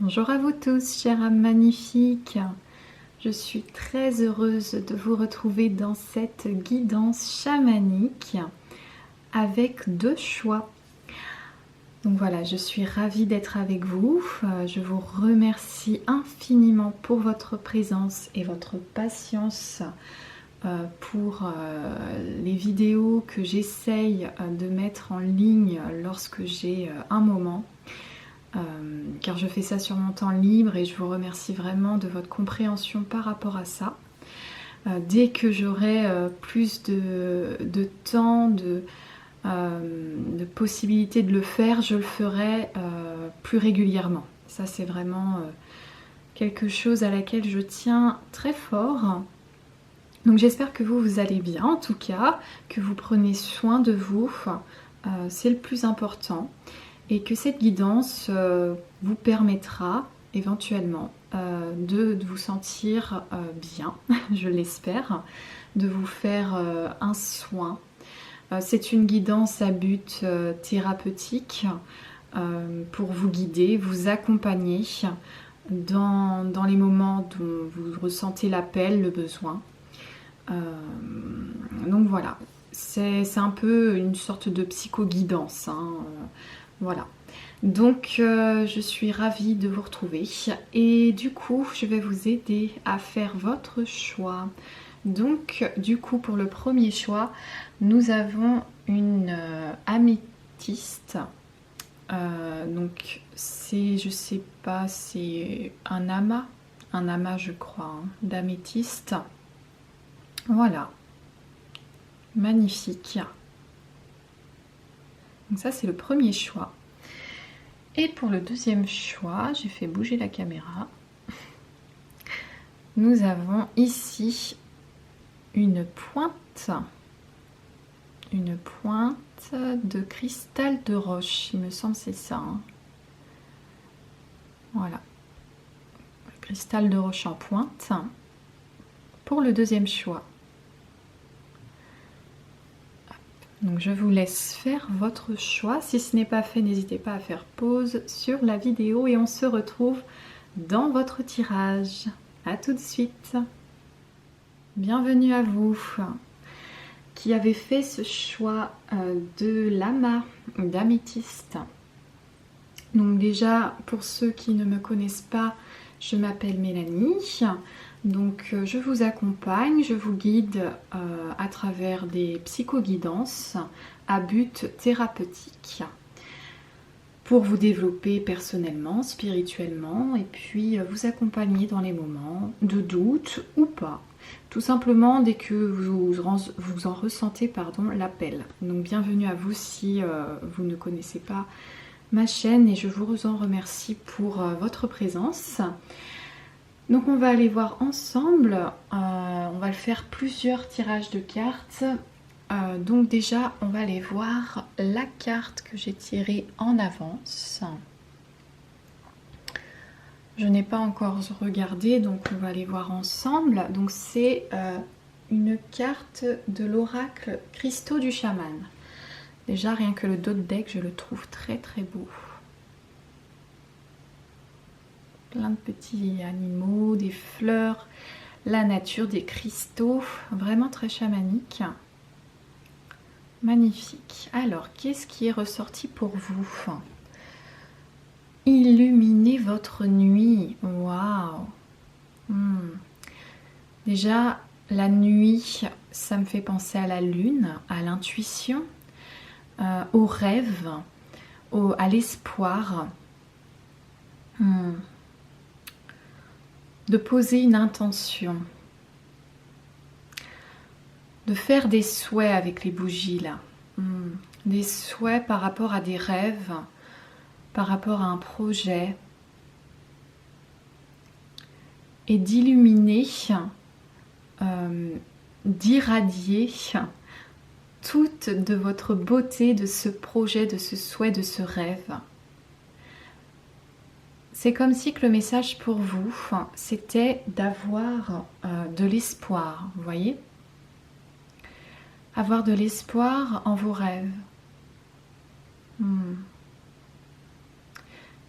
Bonjour à vous tous, chère âme magnifique. Je suis très heureuse de vous retrouver dans cette guidance chamanique avec deux choix. Donc voilà, je suis ravie d'être avec vous. Je vous remercie infiniment pour votre présence et votre patience pour les vidéos que j'essaye de mettre en ligne lorsque j'ai un moment. Car je fais ça sur mon temps libre et je vous remercie vraiment de votre compréhension par rapport à ça. Dès que j'aurai plus de temps, de possibilités de le faire, je le ferai plus régulièrement. Ça c'est vraiment quelque chose à laquelle je tiens très fort. Donc j'espère que vous allez bien en tout cas, que vous prenez soin de vous, c'est le plus important. Et que cette guidance vous permettra éventuellement de vous sentir bien, je l'espère, de vous faire un soin. C'est une guidance à but thérapeutique pour vous guider, vous accompagner dans les moments dont vous ressentez l'appel, le besoin. Donc voilà, c'est un peu une sorte de psycho-guidance, hein. Voilà, donc je suis ravie de vous retrouver et du coup je vais vous aider à faire votre choix. Donc du coup pour le premier choix nous avons une améthyste. Donc c'est, je sais pas, c'est un amas je crois, hein, d'améthyste. Voilà, magnifique. Donc ça c'est le premier choix. Et pour le deuxième choix, j'ai fait bouger la caméra. Nous avons ici une pointe de cristal de roche, il me semble c'est ça, hein. Voilà, cristal de roche en pointe pour le deuxième choix. Donc je vous laisse faire votre choix. Si ce n'est pas fait, n'hésitez pas à faire pause sur la vidéo et on se retrouve dans votre tirage. A tout de suite. Bienvenue à vous qui avez fait ce choix de l'amas d'améthyste. Donc déjà, pour ceux qui ne me connaissent pas, je m'appelle Mélanie. Donc je vous accompagne, je vous guide à travers des psychoguidances à but thérapeutique pour vous développer personnellement, spirituellement et puis vous accompagner dans les moments de doute ou pas. Tout simplement dès que vous en ressentez l'appel. Donc bienvenue à vous si vous ne connaissez pas ma chaîne et je vous en remercie pour votre présence. Donc on va aller voir ensemble, on va le faire plusieurs tirages de cartes. Donc déjà on va aller voir la carte que j'ai tirée en avance. Je n'ai pas encore regardé, donc on va aller voir ensemble. Donc c'est une carte de l'oracle Cristaux du chaman. Déjà rien que le dos de deck, je le trouve très très beau. Plein de petits animaux, des fleurs, la nature, des cristaux, vraiment très chamanique. Magnifique. Alors, qu'est-ce qui est ressorti pour vous? Illuminez votre nuit. Waouh. Déjà, la nuit, ça me fait penser à la lune, à l'intuition, au rêve, à l'espoir. De poser une intention, de faire des souhaits avec les bougies là, des souhaits par rapport à des rêves, par rapport à un projet, et d'illuminer, d'irradier toute de votre beauté de ce projet, de ce souhait, de ce rêve. C'est comme si que le message pour vous, c'était d'avoir de l'espoir, vous voyez? Avoir de l'espoir en vos rêves. De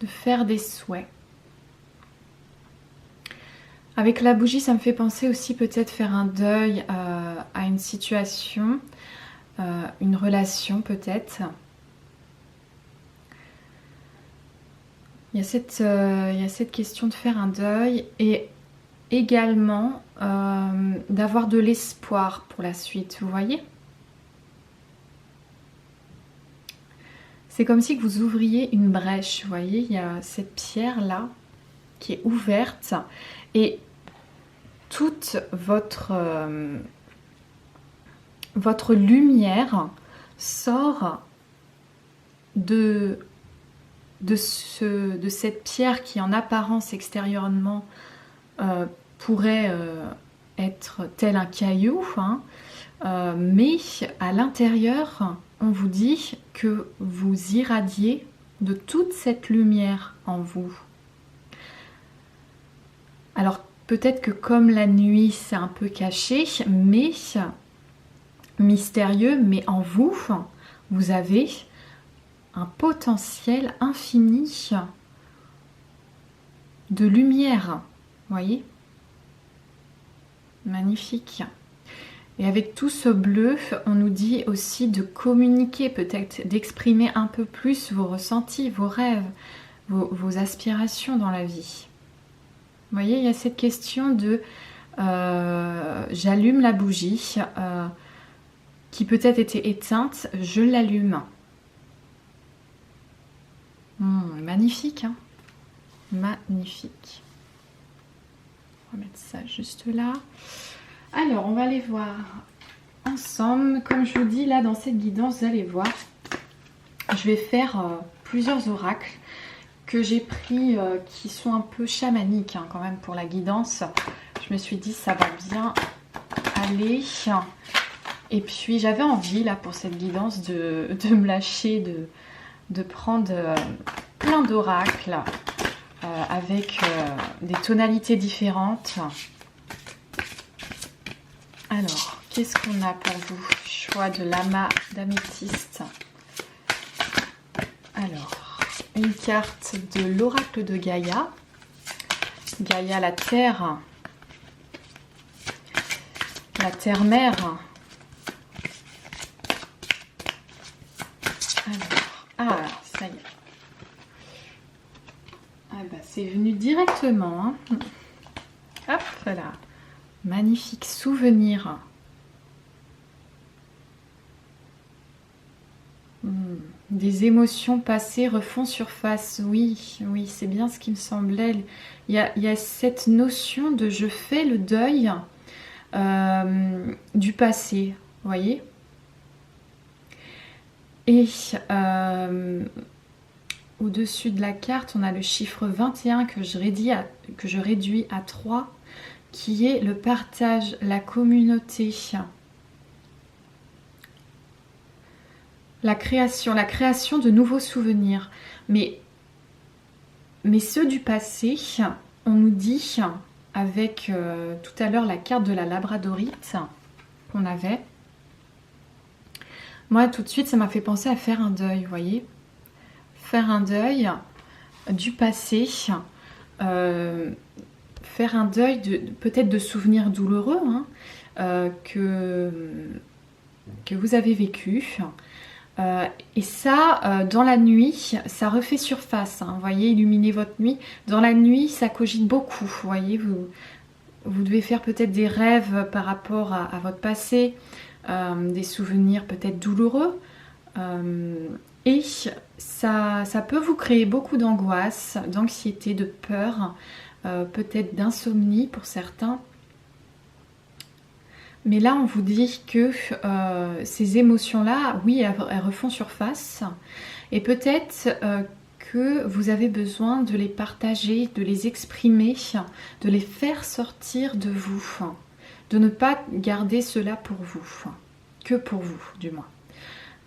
faire des souhaits. Avec la bougie, ça me fait penser aussi peut-être faire un deuil à une situation, une relation peut-être. Il y a cette question de faire un deuil et également d'avoir de l'espoir pour la suite, vous voyez? C'est comme si que vous ouvriez une brèche, vous voyez? Il y a cette pierre-là qui est ouverte et toute votre lumière sort de cette pierre qui en apparence extérieurement pourrait être tel un caillou, hein, mais à l'intérieur on vous dit que vous irradiez de toute cette lumière en vous. Alors peut-être que comme la nuit c'est un peu caché, mais mystérieux, mais en vous, vous avez un potentiel infini de lumière, voyez? Magnifique. Et avec tout ce bleu, on nous dit aussi de communiquer, peut-être d'exprimer un peu plus vos ressentis, vos rêves, vos aspirations dans la vie. Vous voyez, il y a cette question de j'allume la bougie qui peut-être était éteinte, je l'allume. Magnifique, hein? Magnifique. On va mettre ça juste là. Alors, on va aller voir ensemble. Comme je vous dis, là, dans cette guidance, vous allez voir, je vais faire plusieurs oracles que j'ai pris, qui sont un peu chamaniques, hein, quand même, pour la guidance. Je me suis dit, ça va bien aller. Et puis, j'avais envie, là, pour cette guidance, de me lâcher, de prendre plein d'oracles avec des tonalités différentes. Alors, qu'est-ce qu'on a pour vous? Choix de l'amas d'améthyste. Alors, une carte de l'oracle de Gaïa. Gaïa, la terre mère. Alors, ça y est. Ah bah, c'est venu directement. Hein. Hop là. Magnifique souvenir. Des émotions passées refont surface. Oui, oui, c'est bien ce qui me semblait. Il y a cette notion de je fais le deuil du passé, vous voyez. Et au-dessus de la carte, on a le chiffre 21 que je réduis à 3, qui est le partage, la communauté, la création de nouveaux souvenirs. Mais ceux du passé, on nous dit, avec tout à l'heure la carte de la labradorite qu'on avait, moi tout de suite ça m'a fait penser à faire un deuil, vous voyez. Faire un deuil du passé, faire un deuil peut-être de souvenirs douloureux, hein, que vous avez vécu. Et ça, dans la nuit, ça refait surface. Hein, vous voyez, illuminer votre nuit. Dans la nuit, ça cogite beaucoup. Vous voyez, vous devez faire peut-être des rêves par rapport à votre passé, des souvenirs peut-être douloureux. Et ça peut vous créer beaucoup d'angoisse, d'anxiété, de peur, peut-être d'insomnie pour certains. Mais là, on vous dit que ces émotions-là, oui, elles refont surface. Et peut-être que vous avez besoin de les partager, de les exprimer, de les faire sortir de vous. De ne pas garder cela pour vous, que pour vous, du moins.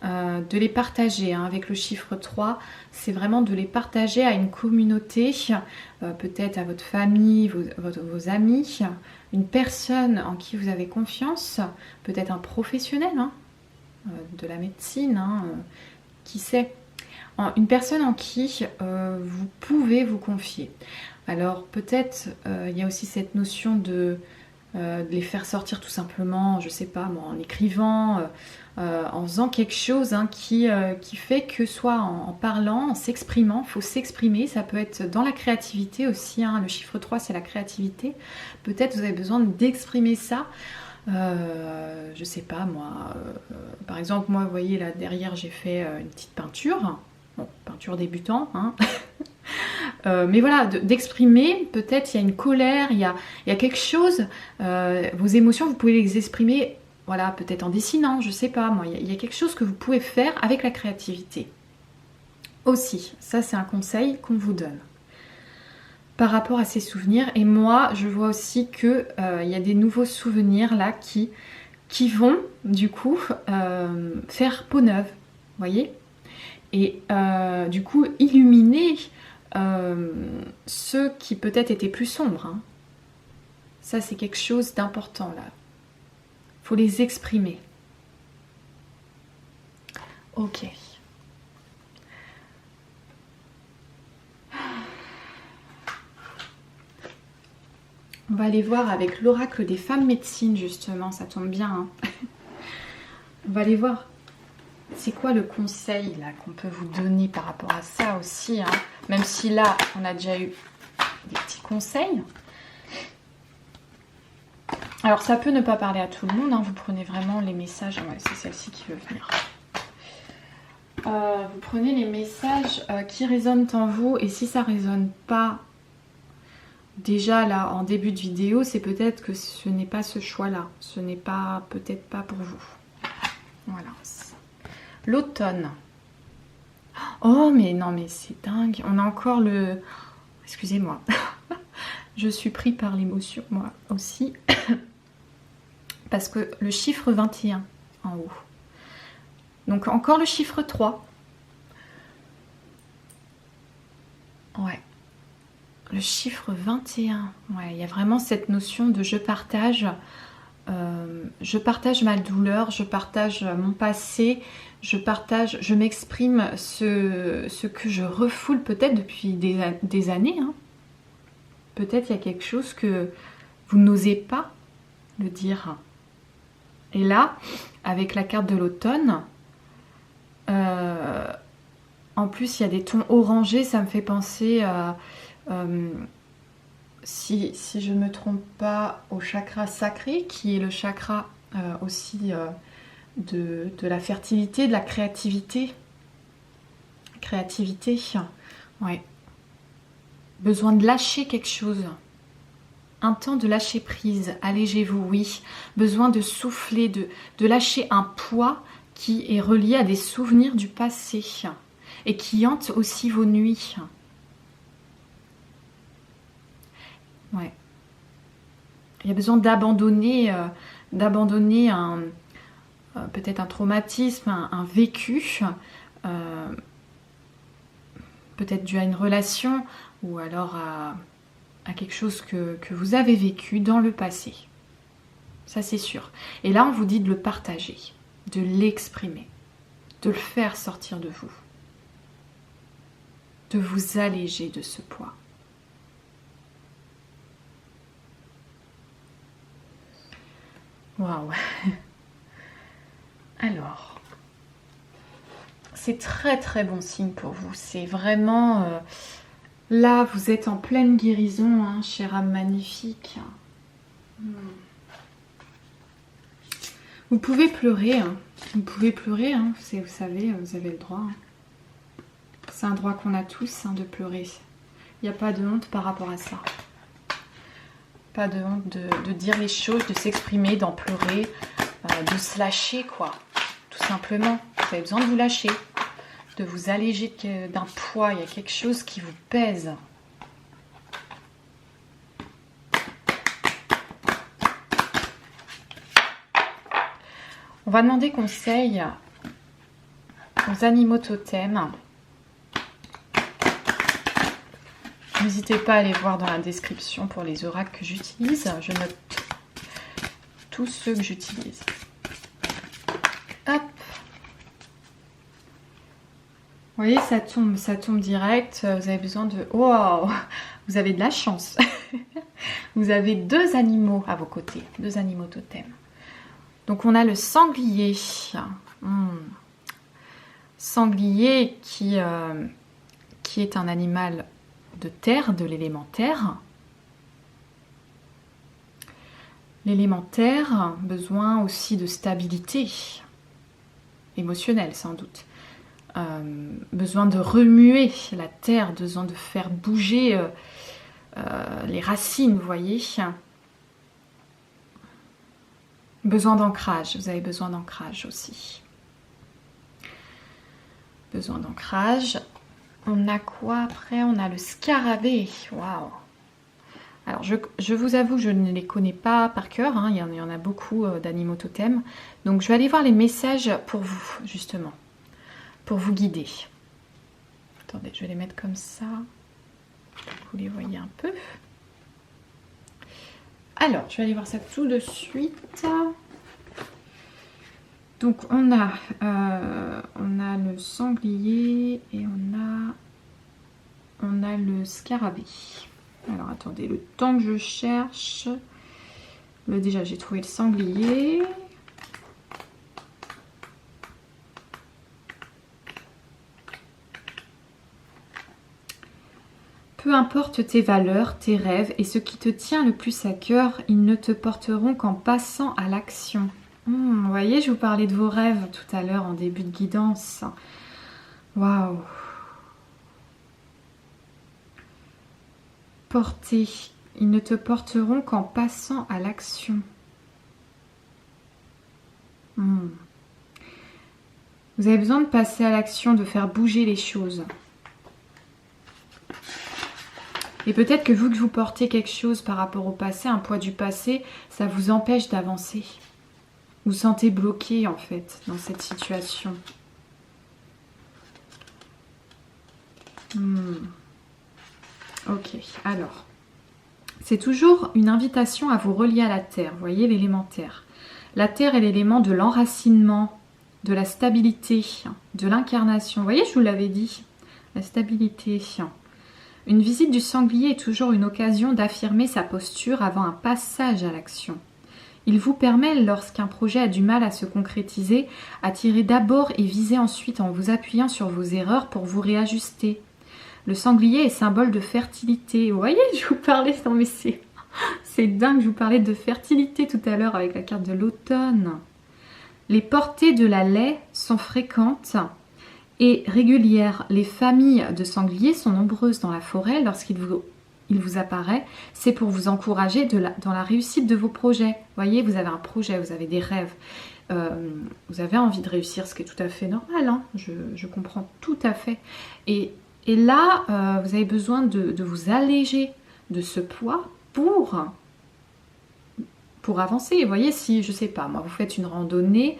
De les partager, hein, avec le chiffre 3, c'est vraiment de les partager à une communauté, peut-être à votre famille, vos amis, une personne en qui vous avez confiance, peut-être un professionnel, hein, de la médecine, hein, qui sait, une personne en qui vous pouvez vous confier. Alors peut-être il y a aussi cette notion de les faire sortir tout simplement, je sais pas moi, en écrivant, en faisant quelque chose hein, qui fait que soit en parlant, en s'exprimant, il faut s'exprimer, ça peut être dans la créativité aussi, hein, le chiffre 3 c'est la créativité, peut-être vous avez besoin d'exprimer ça, je sais pas moi, par exemple moi vous voyez là derrière j'ai fait une petite peinture, bon peinture débutant, hein. Mais voilà, d'exprimer, peut-être il y a une colère, il y a quelque chose, vos émotions, vous pouvez les exprimer, voilà, peut-être en dessinant, je sais pas moi, il y a quelque chose que vous pouvez faire avec la créativité. Aussi, ça c'est un conseil qu'on vous donne. Par rapport à ces souvenirs, et moi je vois aussi que il y a des nouveaux souvenirs là qui vont du coup faire peau neuve, vous voyez, et du coup illuminer ceux qui peut-être étaient plus sombres. Hein. Ça, c'est quelque chose d'important là. Il faut les exprimer. Ok. On va aller voir avec l'oracle des femmes médecines, justement. Ça tombe bien. Hein. On va aller voir. C'est quoi le conseil là qu'on peut vous donner par rapport à ça aussi, hein, même si là on a déjà eu des petits conseils. Alors ça peut ne pas parler à tout le monde, hein, vous prenez vraiment les messages, ouais, c'est celle-ci qui veut venir. Vous prenez les messages qui résonnent en vous, et si ça résonne pas déjà là en début de vidéo, c'est peut-être que ce n'est pas ce choix-là, ce n'est pas peut-être pas pour vous. Voilà. L'automne. Oh mais non mais c'est dingue. On a encore le... Excusez-moi. Je suis pris par l'émotion moi aussi. Parce que le chiffre 21 en haut. Donc encore le chiffre 3. Ouais. Le chiffre 21. Ouais, il y a vraiment cette notion de je partage ma douleur, je partage mon passé, je m'exprime ce que je refoule peut-être depuis des années. Hein. Peut-être il y a quelque chose que vous n'osez pas le dire. Et là, avec la carte de l'automne, en plus il y a des tons orangés, ça me fait penser à... si je ne me trompe pas, au chakra sacré, qui est le chakra aussi de la fertilité, de la créativité. Créativité, ouais. Besoin de lâcher quelque chose. Un temps de lâcher prise, allégez-vous, oui. Besoin de souffler, de lâcher un poids qui est relié à des souvenirs du passé et qui hante aussi vos nuits. Ouais. Il y a besoin d'abandonner peut-être un traumatisme, un vécu, peut-être dû à une relation ou alors à quelque chose que vous avez vécu dans le passé. Ça c'est sûr. Et là on vous dit de le partager, de l'exprimer, de le faire sortir de vous, de vous alléger de ce poids. Waouh. Alors, c'est très très bon signe pour vous. C'est vraiment... là, vous êtes en pleine guérison, hein, chère âme magnifique. Vous pouvez pleurer. Hein. Vous pouvez pleurer, hein. Vous savez, vous avez le droit. Hein. C'est un droit qu'on a tous, hein, de pleurer. Il n'y a pas de honte par rapport à ça. Pas de honte de dire les choses, de s'exprimer, d'en pleurer, de se lâcher, quoi. Tout simplement. Vous avez besoin de vous lâcher, de vous alléger d'un poids. Il y a quelque chose qui vous pèse. On va demander conseil aux animaux totems. N'hésitez pas à aller voir dans la description pour les oracles que j'utilise. Je note tous ceux que j'utilise. Hop. Vous voyez, ça tombe direct. Vous avez besoin de... Wow. Vous avez de la chance. Vous avez 2 animaux à vos côtés, 2 animaux totems. Donc on a le sanglier. Sanglier qui est un animal de terre, de l'élémentaire. L'élémentaire, besoin aussi de stabilité émotionnelle sans doute. Besoin de remuer la terre, besoin de faire bouger les racines, vous voyez. Besoin d'ancrage, vous avez besoin d'ancrage aussi. Besoin d'ancrage. On a quoi après? On a le scarabée. Waouh! Alors je vous avoue, je ne les connais pas par cœur, hein. Il y en a beaucoup d'animaux totems. Donc je vais aller voir les messages pour vous, justement. Pour vous guider. Attendez, je vais les mettre comme ça. Vous les voyez un peu. Alors, je vais aller voir ça tout de suite. Donc, on a le sanglier et on a le scarabée. Alors, attendez, le temps que je cherche. Déjà, j'ai trouvé le sanglier. Peu importe tes valeurs, tes rêves et ce qui te tient le plus à cœur, ils ne te porteront qu'en passant à l'action. Vous voyez, je vous parlais de vos rêves tout à l'heure en début de guidance. Waouh! Porter. Ils ne te porteront qu'en passant à l'action. Vous avez besoin de passer à l'action, de faire bouger les choses. Et peut-être que vous portez quelque chose par rapport au passé, un poids du passé, ça vous empêche d'avancer. Vous vous sentez bloqué en fait dans cette situation. Ok, alors. C'est toujours une invitation à vous relier à la terre, vous voyez l'élémentaire. La terre est l'élément de l'enracinement, de la stabilité, de l'incarnation. Vous voyez, je vous l'avais dit, la stabilité. Une visite du sanglier est toujours une occasion d'affirmer sa posture avant un passage à l'action. Il vous permet, lorsqu'un projet a du mal à se concrétiser, à tirer d'abord et viser ensuite en vous appuyant sur vos erreurs pour vous réajuster. Le sanglier est symbole de fertilité. Vous voyez, je vous parlais, non mais c'est dingue, je vous parlais de fertilité tout à l'heure avec la carte de l'automne. Les portées de la laie sont fréquentes et régulières. Les familles de sangliers sont nombreuses dans la forêt lorsqu'il vous apparaît. C'est pour vous encourager dans la réussite de vos projets. Vous voyez, vous avez un projet, vous avez des rêves. Vous avez envie de réussir, ce qui est tout à fait normal. Hein. Je comprends tout à fait. Et là, vous avez besoin de vous alléger de ce poids pour avancer. Vous voyez, si, je sais pas, moi, vous faites une randonnée,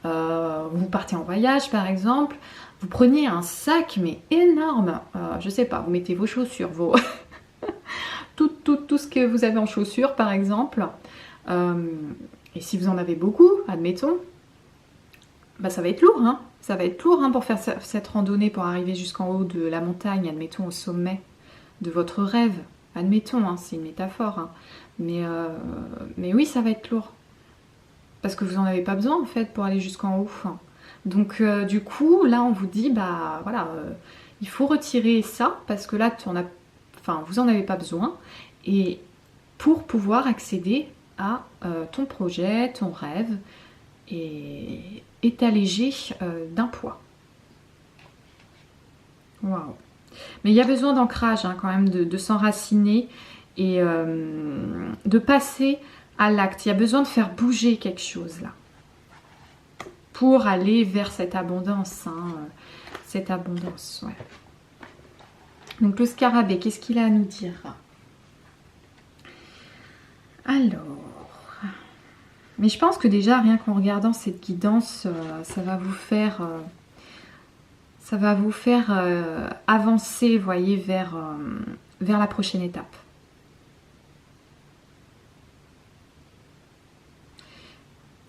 vous partez en voyage par exemple, vous prenez un sac mais énorme, je sais pas, vous mettez vos chaussures, tout ce que vous avez en chaussures par exemple, et si vous en avez beaucoup, admettons, bah, ça va être lourd, hein. Ça va être lourd hein, pour faire cette randonnée, pour arriver jusqu'en haut de la montagne, admettons au sommet de votre rêve. Admettons, hein, c'est une métaphore. Hein. Mais oui, ça va être lourd. Parce que vous n'en avez pas besoin en fait pour aller jusqu'en haut. Donc du coup, là on vous dit, bah voilà, il faut retirer ça parce que là, vous n'en avez pas besoin. Et pour pouvoir accéder à ton projet, ton rêve, et est allégé d'un poids. Waouh! Mais il y a besoin d'ancrage hein, quand même, de s'enraciner et de passer à l'acte. Il y a besoin de faire bouger quelque chose là pour aller vers cette abondance. Hein, cette abondance, ouais. Donc le scarabée, qu'est-ce qu'il a à nous dire? Alors... Mais je pense que déjà, rien qu'en regardant cette guidance, ça va vous faire avancer, vous voyez, vers la prochaine étape.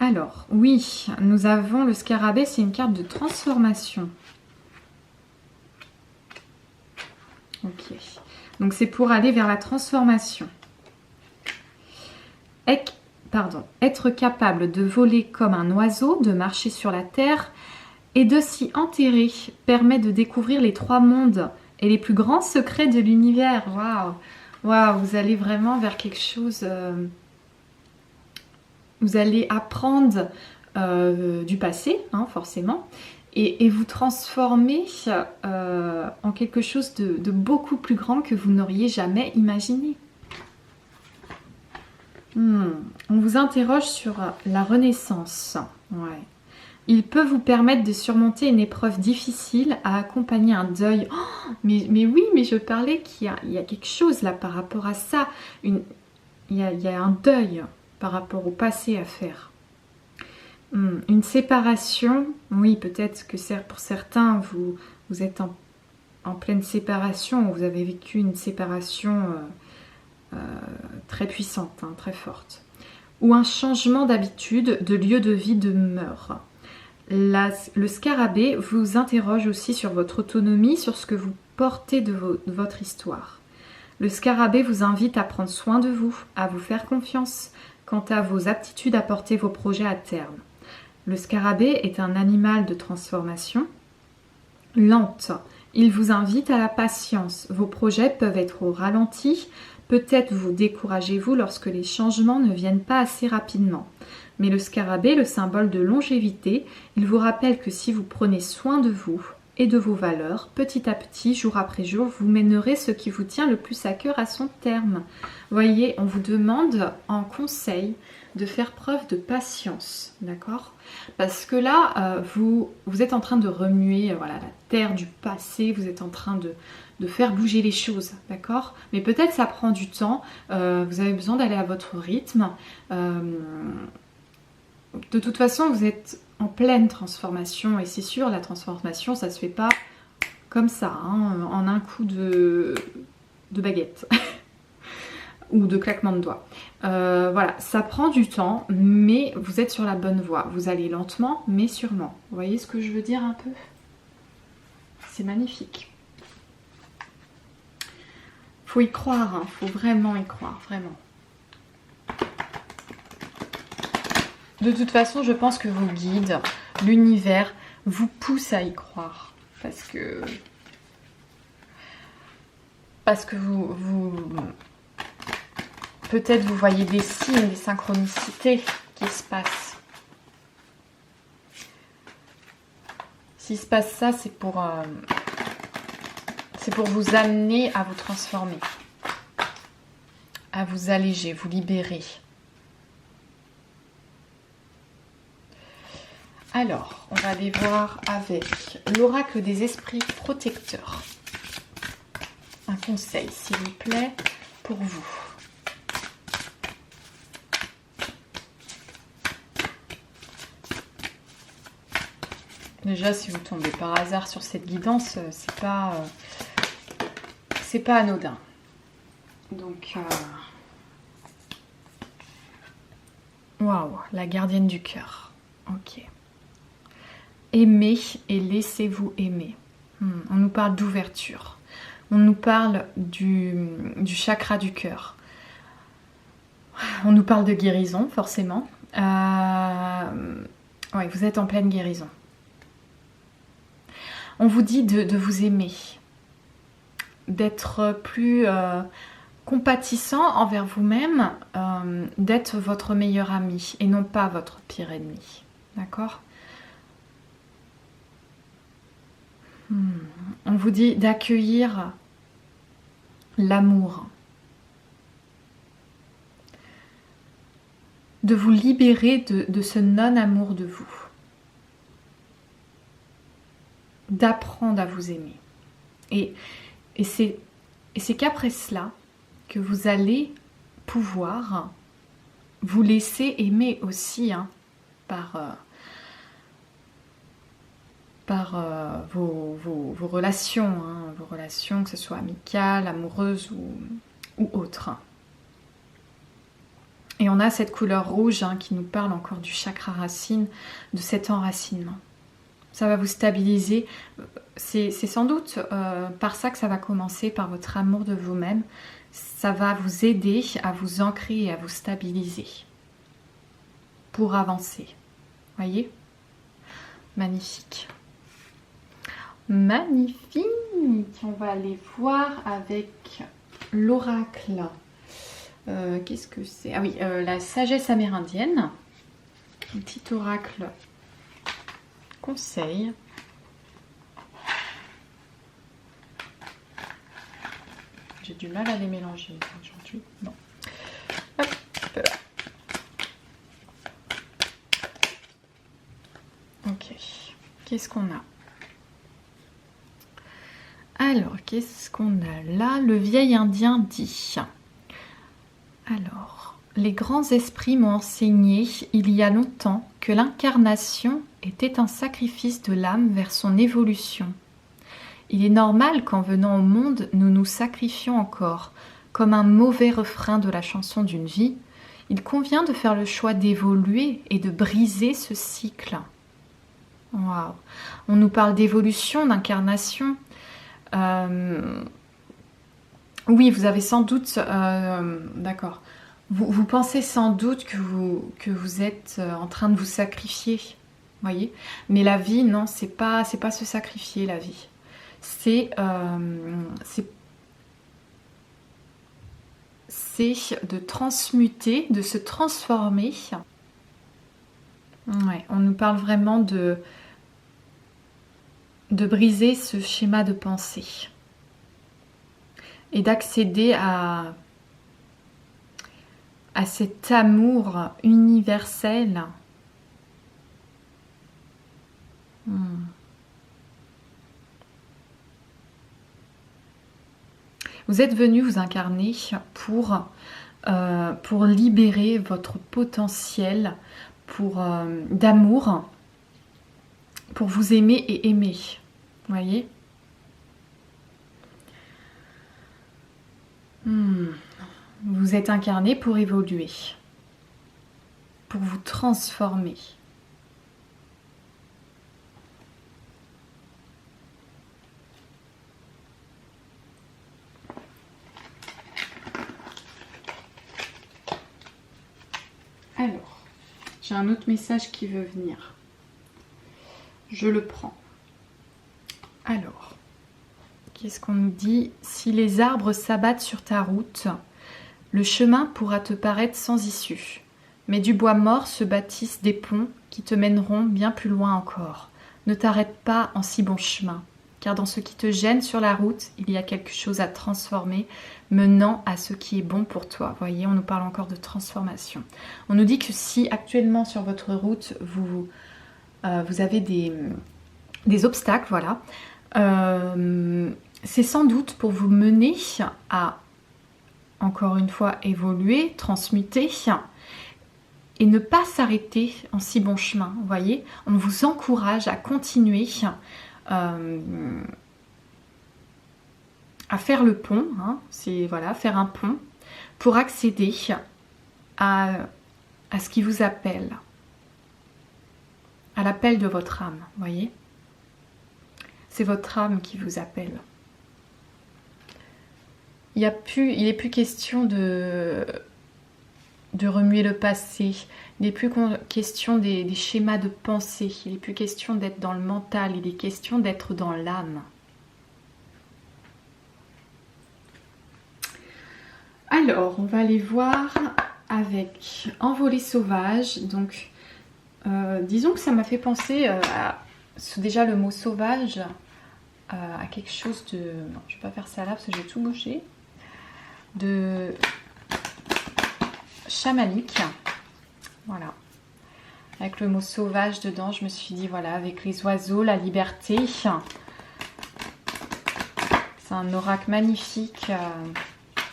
Alors, oui, nous avons le scarabée, c'est une carte de transformation. Ok. Donc c'est pour aller vers la transformation. Être capable de voler comme un oiseau, de marcher sur la terre et de s'y enterrer permet de découvrir les 3 mondes et les plus grands secrets de l'univers. Waouh! Waouh! Vous allez vraiment vers quelque chose... vous allez apprendre du passé, hein, forcément, et vous transformer en quelque chose de beaucoup plus grand que vous n'auriez jamais imaginé. On vous interroge sur la renaissance. Ouais. Il peut vous permettre de surmonter une épreuve difficile, à accompagner un deuil. Oh, mais oui, mais je parlais qu'il y a quelque chose là par rapport à ça. Il y a un deuil par rapport au passé à faire. Une séparation, oui, peut-être que pour certains, vous êtes en pleine séparation, vous avez vécu une séparation très puissante, hein, très forte. Ou un changement d'habitude, de lieu de vie, de mœurs. Le scarabée vous interroge aussi sur votre autonomie, sur ce que vous portez de votre histoire. Le scarabée vous invite à prendre soin de vous, à vous faire confiance quant à vos aptitudes à porter vos projets à terme. Le scarabée est un animal de transformation lente. Il vous invite à la patience. Vos projets peuvent être au ralenti. Peut-être vous découragez-vous lorsque les changements ne viennent pas assez rapidement. Mais le scarabée, le symbole de longévité, il vous rappelle que si vous prenez soin de vous et de vos valeurs, petit à petit, jour après jour, vous mènerez ce qui vous tient le plus à cœur à son terme. Voyez, on vous demande en conseil de faire preuve de patience, d'accord? Parce que là, vous êtes en train de remuer voilà, la terre du passé, vous êtes en train de faire bouger les choses, d'accord? Mais peut-être ça prend du temps, vous avez besoin d'aller à votre rythme. De toute façon, vous êtes en pleine transformation et c'est sûr, la transformation, ça se fait pas comme ça, hein, en un coup de baguette ou de claquement de doigts. Voilà, ça prend du temps, mais vous êtes sur la bonne voie. Vous allez lentement, mais sûrement. Vous voyez ce que je veux dire un peu? C'est magnifique. Faut y croire, hein, faut vraiment y croire, vraiment. De toute façon, je pense que vos guides, l'univers, vous poussent à y croire. Parce que peut-être vous voyez des signes, des synchronicités qui se passent. S'il se passe ça, c'est pour vous amener à vous transformer, à vous alléger, vous libérer. Alors, on va aller voir avec l'oracle des esprits protecteurs. Un conseil, s'il vous plaît, pour vous. Déjà, si vous tombez par hasard sur cette guidance, c'est pas anodin. Donc, waouh, la gardienne du cœur. Ok. Aimez et laissez-vous aimer. On nous parle d'ouverture. On nous parle du chakra du cœur. On nous parle de guérison, forcément. Oui, vous êtes en pleine guérison. On vous dit de vous aimer, d'être plus compatissant envers vous-même, d'être votre meilleur ami et non pas votre pire ennemi. D'accord ? On vous dit d'accueillir l'amour, de vous libérer de ce non-amour de vous, d'apprendre à vous aimer. Et c'est qu'après cela que vous allez pouvoir vous laisser aimer aussi, hein, par vos relations, hein, vos relations, que ce soit amicales, amoureuses ou autres. Et on a cette couleur rouge, hein, qui nous parle encore du chakra racine, de cet enracinement. Ça va vous stabiliser. C'est sans doute par ça que ça va commencer, par votre amour de vous-même. Ça va vous aider à vous ancrer et à vous stabiliser pour avancer. Voyez? Magnifique. Magnifique. On va aller voir avec l'oracle. Qu'est-ce que c'est? Ah oui, la sagesse amérindienne. Un petit oracle conseil. J'ai du mal à les mélanger aujourd'hui. Non. Hop, là. Ok. Qu'est-ce qu'on a? Alors, qu'est-ce qu'on a là? Le vieil indien dit. Alors, les grands esprits m'ont enseigné il y a longtemps que l'incarnation était un sacrifice de l'âme vers son évolution. Il est normal qu'en venant au monde, nous nous sacrifions encore, comme un mauvais refrain de la chanson d'une vie. Il convient de faire le choix d'évoluer et de briser ce cycle. Waouh! On nous parle d'évolution, d'incarnation. Oui, vous avez sans doute... D'accord. Vous pensez sans doute que vous êtes en train de vous sacrifier. Voyez? Mais la vie, non, c'est pas se sacrifier, la vie. C'est de transmuter, de se transformer. Ouais, on nous parle vraiment de briser ce schéma de pensée et d'accéder à cet amour universel. Vous êtes venu vous incarner pour libérer votre potentiel d'amour, pour vous aimer et aimer. Vous voyez? Vous êtes incarné pour évoluer, pour vous transformer. Alors, j'ai un autre message qui veut venir. Je le prends. Alors, qu'est-ce qu'on nous dit? Si les arbres s'abattent sur ta route, le chemin pourra te paraître sans issue. Mais du bois mort se bâtissent des ponts qui te mèneront bien plus loin encore. Ne t'arrête pas en si bon chemin, car dans ce qui te gêne sur la route, il y a quelque chose à transformer, menant à ce qui est bon pour toi. Vous voyez, on nous parle encore de transformation. On nous dit que si actuellement sur votre route, vous avez des obstacles, voilà, c'est sans doute pour vous mener à, encore une fois, évoluer, transmuter et ne pas s'arrêter en si bon chemin. Vous voyez, on vous encourage à continuer à faire le pont, hein, c'est voilà, faire un pont pour accéder à ce qui vous appelle, à l'appel de votre âme, vous voyez. C'est votre âme qui vous appelle. Il n'est plus question de remuer le passé, il n'est plus question des schémas de pensée, il n'est plus question d'être dans le mental, il est question d'être dans l'âme. Alors, on va aller voir avec Envolée sauvage. Donc, disons que ça m'a fait penser déjà le mot sauvage à quelque chose de... Non, je ne vais pas faire ça là parce que j'ai tout bouché. De chamanique. Voilà. Avec le mot sauvage dedans, je me suis dit, voilà, avec les oiseaux, la liberté. C'est un oracle magnifique.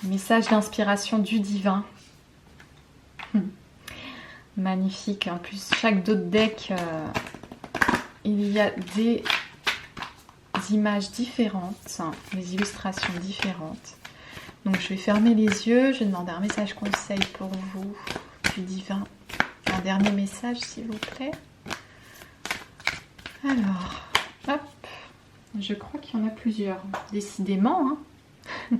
Message d'inspiration du divin. Magnifique. En plus, chaque dos de deck, il y a des images différentes, des illustrations différentes. Donc je vais fermer les yeux, je vais demander un message conseil pour vous, du divin. Un dernier message s'il vous plaît. Alors, hop, je crois qu'il y en a plusieurs, décidément. Hein.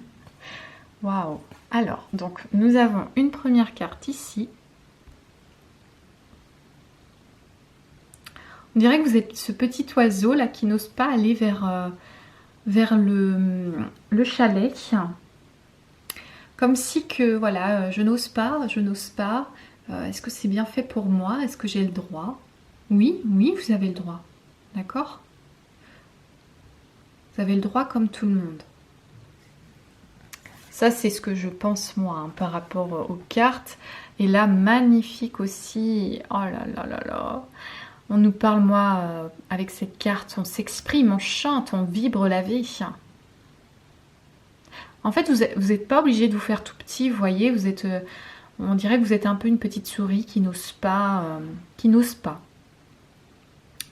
Waouh! Alors, donc, nous avons une première carte ici. On dirait que vous êtes ce petit oiseau là qui n'ose pas aller vers le chalet. Comme si que, voilà, je n'ose pas, je n'ose pas. Est-ce que c'est bien fait pour moi? Est-ce que j'ai le droit? Oui, oui, vous avez le droit. D'accord? Vous avez le droit comme tout le monde. Ça, c'est ce que je pense moi hein, par rapport aux cartes. Et là, magnifique aussi. Oh là là là là. On nous parle, moi, avec cette carte, on s'exprime, on chante, on vibre la vie. En fait, vous n'êtes pas obligé de vous faire tout petit, vous voyez, vous êtes, on dirait que vous êtes un peu une petite souris qui n'ose pas,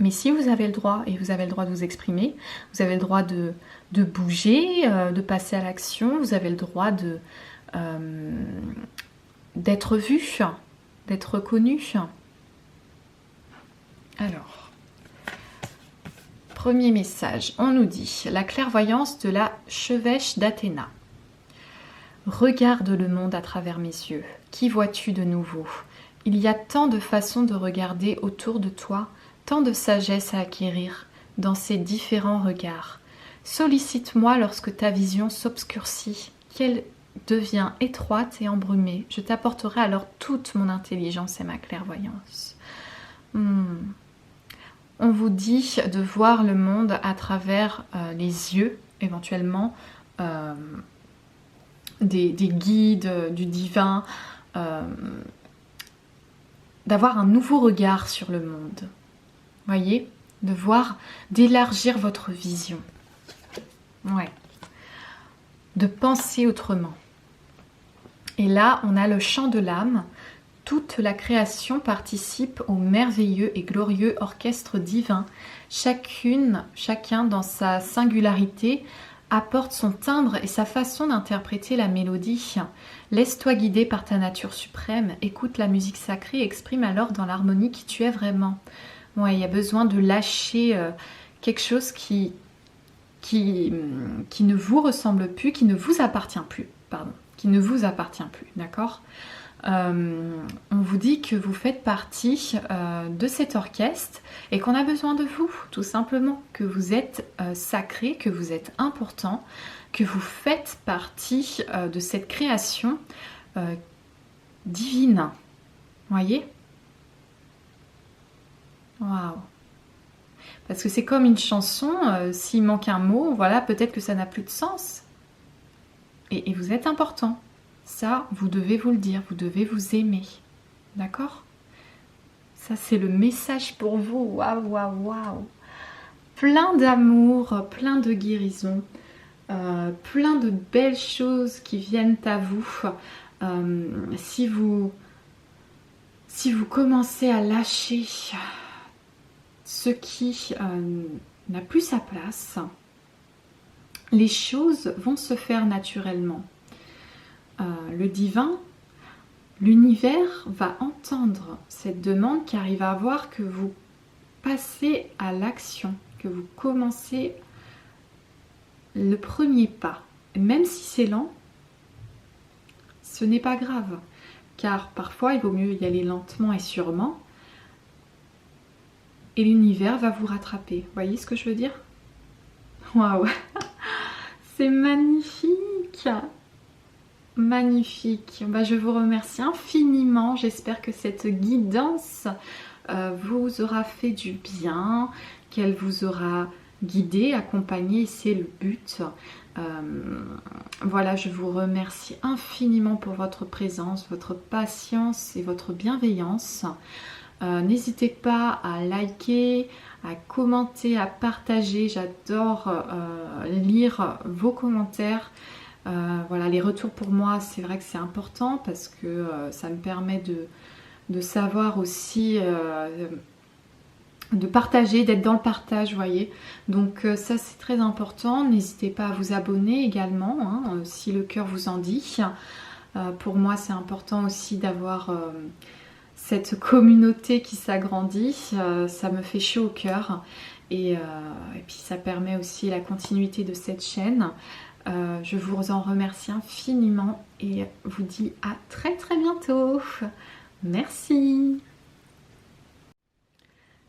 Mais si vous avez le droit, et vous avez le droit de vous exprimer, vous avez le droit de bouger, de passer à l'action, vous avez le droit d'être vu, d'être reconnu. Alors, premier message, on nous dit la clairvoyance de la chevêche d'Athéna. Regarde le monde à travers mes yeux. Qui vois-tu de nouveau? Il y a tant de façons de regarder autour de toi, tant de sagesse à acquérir dans ces différents regards. Sollicite-moi lorsque ta vision s'obscurcit, qu'elle devient étroite et embrumée. Je t'apporterai alors toute mon intelligence et ma clairvoyance. On vous dit de voir le monde à travers les yeux, éventuellement, des guides, du divin, d'avoir un nouveau regard sur le monde. Voyez, de voir, d'élargir votre vision. Ouais. De penser autrement. Et là, on a le chant de l'âme. Toute la création participe au merveilleux et glorieux orchestre divin. Chacun dans sa singularité apporte son timbre et sa façon d'interpréter la mélodie. Laisse-toi guider par ta nature suprême, écoute la musique sacrée et exprime alors dans l'harmonie qui tu es vraiment. Ouais, il y a besoin de lâcher quelque chose qui ne vous ressemble plus, qui ne vous appartient plus, pardon, qui ne vous appartient plus, d'accord ? On vous dit que vous faites partie de cet orchestre et qu'on a besoin de vous, tout simplement, que vous êtes sacré, que vous êtes important, que vous faites partie de cette création divine. Voyez ? Waouh! Parce que c'est comme une chanson, s'il manque un mot, voilà, peut-être que ça n'a plus de sens. Et vous êtes important. Ça, vous devez vous le dire, vous devez vous aimer. D'accord? Ça, c'est le message pour vous. Waouh, waouh, waouh! Plein d'amour, plein de guérison, plein de belles choses qui viennent à vous. Si vous commencez à lâcher ce qui n'a plus sa place, les choses vont se faire naturellement. Le divin, l'univers va entendre cette demande car il va voir que vous passez à l'action, que vous commencez le premier pas. Même si c'est lent, ce n'est pas grave car parfois il vaut mieux y aller lentement et sûrement et l'univers va vous rattraper. Vous voyez ce que je veux dire? Waouh! C'est magnifique! Magnifique. Bah, je vous remercie infiniment. J'espère que cette guidance vous aura fait du bien, qu'elle vous aura guidé, accompagné. C'est le but. Voilà, je vous remercie infiniment pour votre présence, votre patience et votre bienveillance. N'hésitez pas à liker, à commenter, à partager. J'adore lire vos commentaires. Voilà, les retours pour moi, c'est vrai que c'est important parce que ça me permet de savoir aussi, de partager, d'être dans le partage, vous voyez. Donc ça, c'est très important. N'hésitez pas à vous abonner également, hein, si le cœur vous en dit. Pour moi, c'est important aussi d'avoir cette communauté qui s'agrandit, ça me fait chaud au cœur. Et puis ça permet aussi la continuité de cette chaîne. Je vous en remercie infiniment et vous dis à très très bientôt. Merci.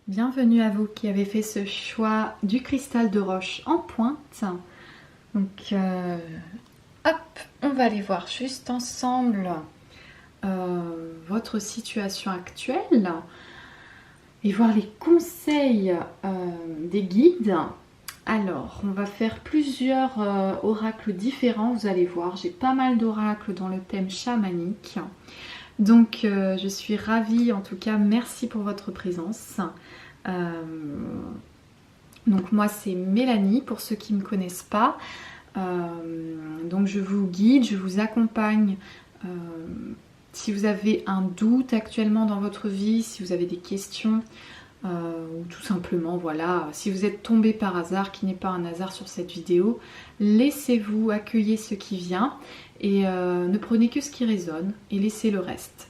Bienvenue à vous qui avez fait ce choix du cristal de roche en pointe. Donc hop, on va aller voir juste ensemble votre situation actuelle et voir les conseils des guides. Alors, on va faire plusieurs oracles différents, vous allez voir, j'ai pas mal d'oracles dans le thème chamanique. Donc, je suis ravie, en tout cas, merci pour votre présence. Donc, moi, c'est Mélanie, pour ceux qui ne me connaissent pas. Donc, je vous guide, je vous accompagne. Si vous avez un doute actuellement dans votre vie, si vous avez des questions, ou tout simplement, voilà, si vous êtes tombé par hasard, qui n'est pas un hasard sur cette vidéo, laissez-vous, accueillez ce qui vient et ne prenez que ce qui résonne et laissez le reste.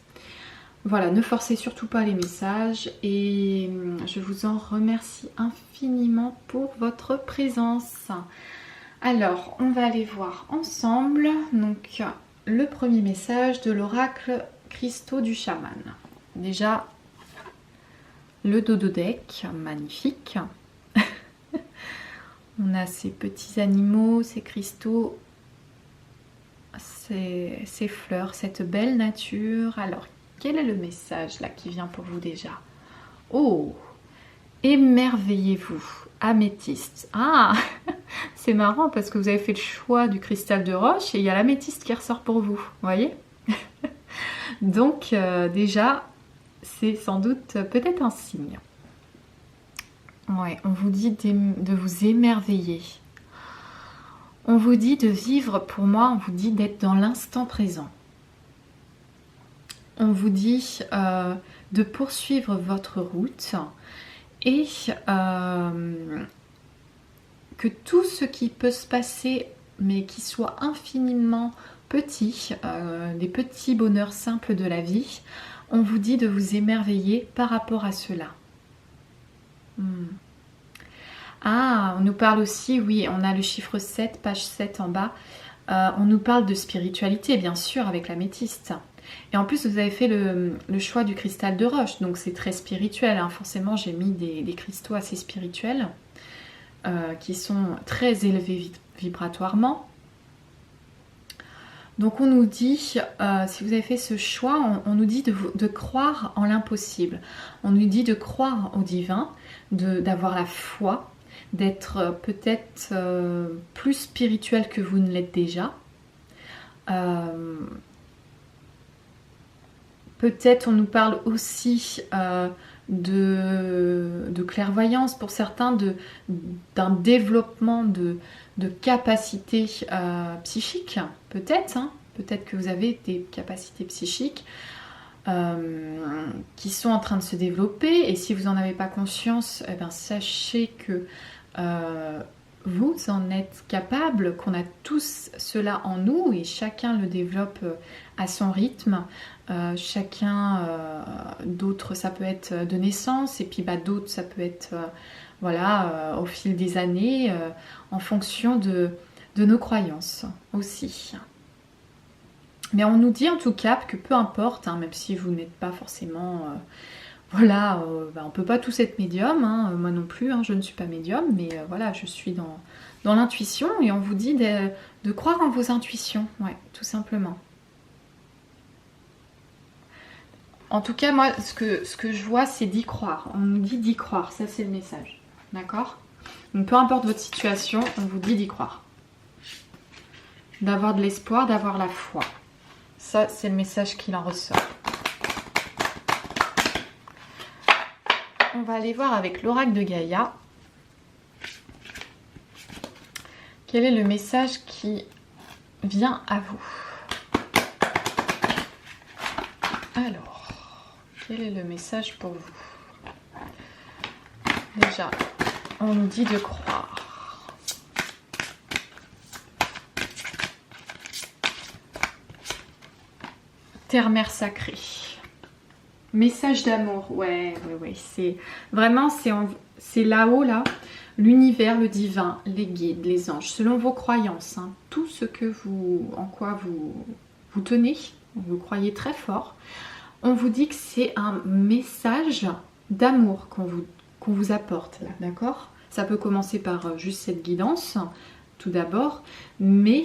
Voilà, ne forcez surtout pas les messages et je vous en remercie infiniment pour votre présence. Alors, on va aller voir ensemble, donc, le premier message de l'oracle Cristaux du chaman. Déjà, le dodo deck, magnifique. On a ces petits animaux, ces cristaux, ces fleurs, cette belle nature. Alors, quel est le message là qui vient pour vous déjà? Oh, émerveillez-vous, améthyste. Ah, c'est marrant parce que vous avez fait le choix du cristal de roche et il y a l'améthyste qui ressort pour vous, vous voyez. Donc déjà, c'est sans doute peut-être un signe. Ouais, on vous dit de vous émerveiller. On vous dit de vivre, pour moi, on vous dit d'être dans l'instant présent. On vous dit de poursuivre votre route et que tout ce qui peut se passer, mais qui soit infiniment petit, des petits bonheurs simples de la vie, on vous dit de vous émerveiller par rapport à cela. Ah, on nous parle aussi, oui, on a le chiffre 7, page 7 en bas. On nous parle de spiritualité, bien sûr, avec l'améthyste. Et en plus, vous avez fait le choix du cristal de roche, donc c'est très spirituel. Hein. Forcément, j'ai mis des cristaux assez spirituels, qui sont très élevés vibratoirement. Donc on nous dit, si vous avez fait ce choix, on nous dit de croire en l'impossible. On nous dit de croire au divin, d'avoir la foi, d'être peut-être plus spirituel que vous ne l'êtes déjà. Peut-être on nous parle aussi de clairvoyance pour certains, d'un développement de capacités psychiques, peut-être. Hein, peut-être que vous avez des capacités psychiques qui sont en train de se développer. Et si vous n'en avez pas conscience, eh bien, sachez que vous en êtes capable, qu'on a tous cela en nous et chacun le développe à son rythme. Chacun d'autres, ça peut être de naissance et puis d'autres, ça peut être voilà, au fil des années, en fonction de nos croyances aussi. Mais on nous dit en tout cas que peu importe, hein, même si vous n'êtes pas forcément... voilà, on peut pas tous être médium, hein, moi non plus, hein, je ne suis pas médium, mais voilà, je suis dans l'intuition et on vous dit de croire en vos intuitions, ouais, tout simplement. En tout cas, moi, ce que je vois, c'est d'y croire. On nous dit d'y croire, ça c'est le message, d'accord? Donc peu importe votre situation, on vous dit d'y croire. D'avoir de l'espoir, d'avoir la foi. Ça, c'est le message qu'il en ressort. On va aller voir avec l'oracle de Gaïa. Quel est le message qui vient à vous? Alors, quel est le message pour vous? Déjà, on nous dit de croire. Terre-mère sacrée. Message d'amour, ouais, c'est vraiment, c'est là-haut, là, l'univers, le divin, les guides, les anges, selon vos croyances, hein, tout ce que en quoi vous tenez, vous croyez très fort, on vous dit que c'est un message d'amour qu'on vous apporte, là, d'accord? Ça peut commencer par juste cette guidance, tout d'abord, mais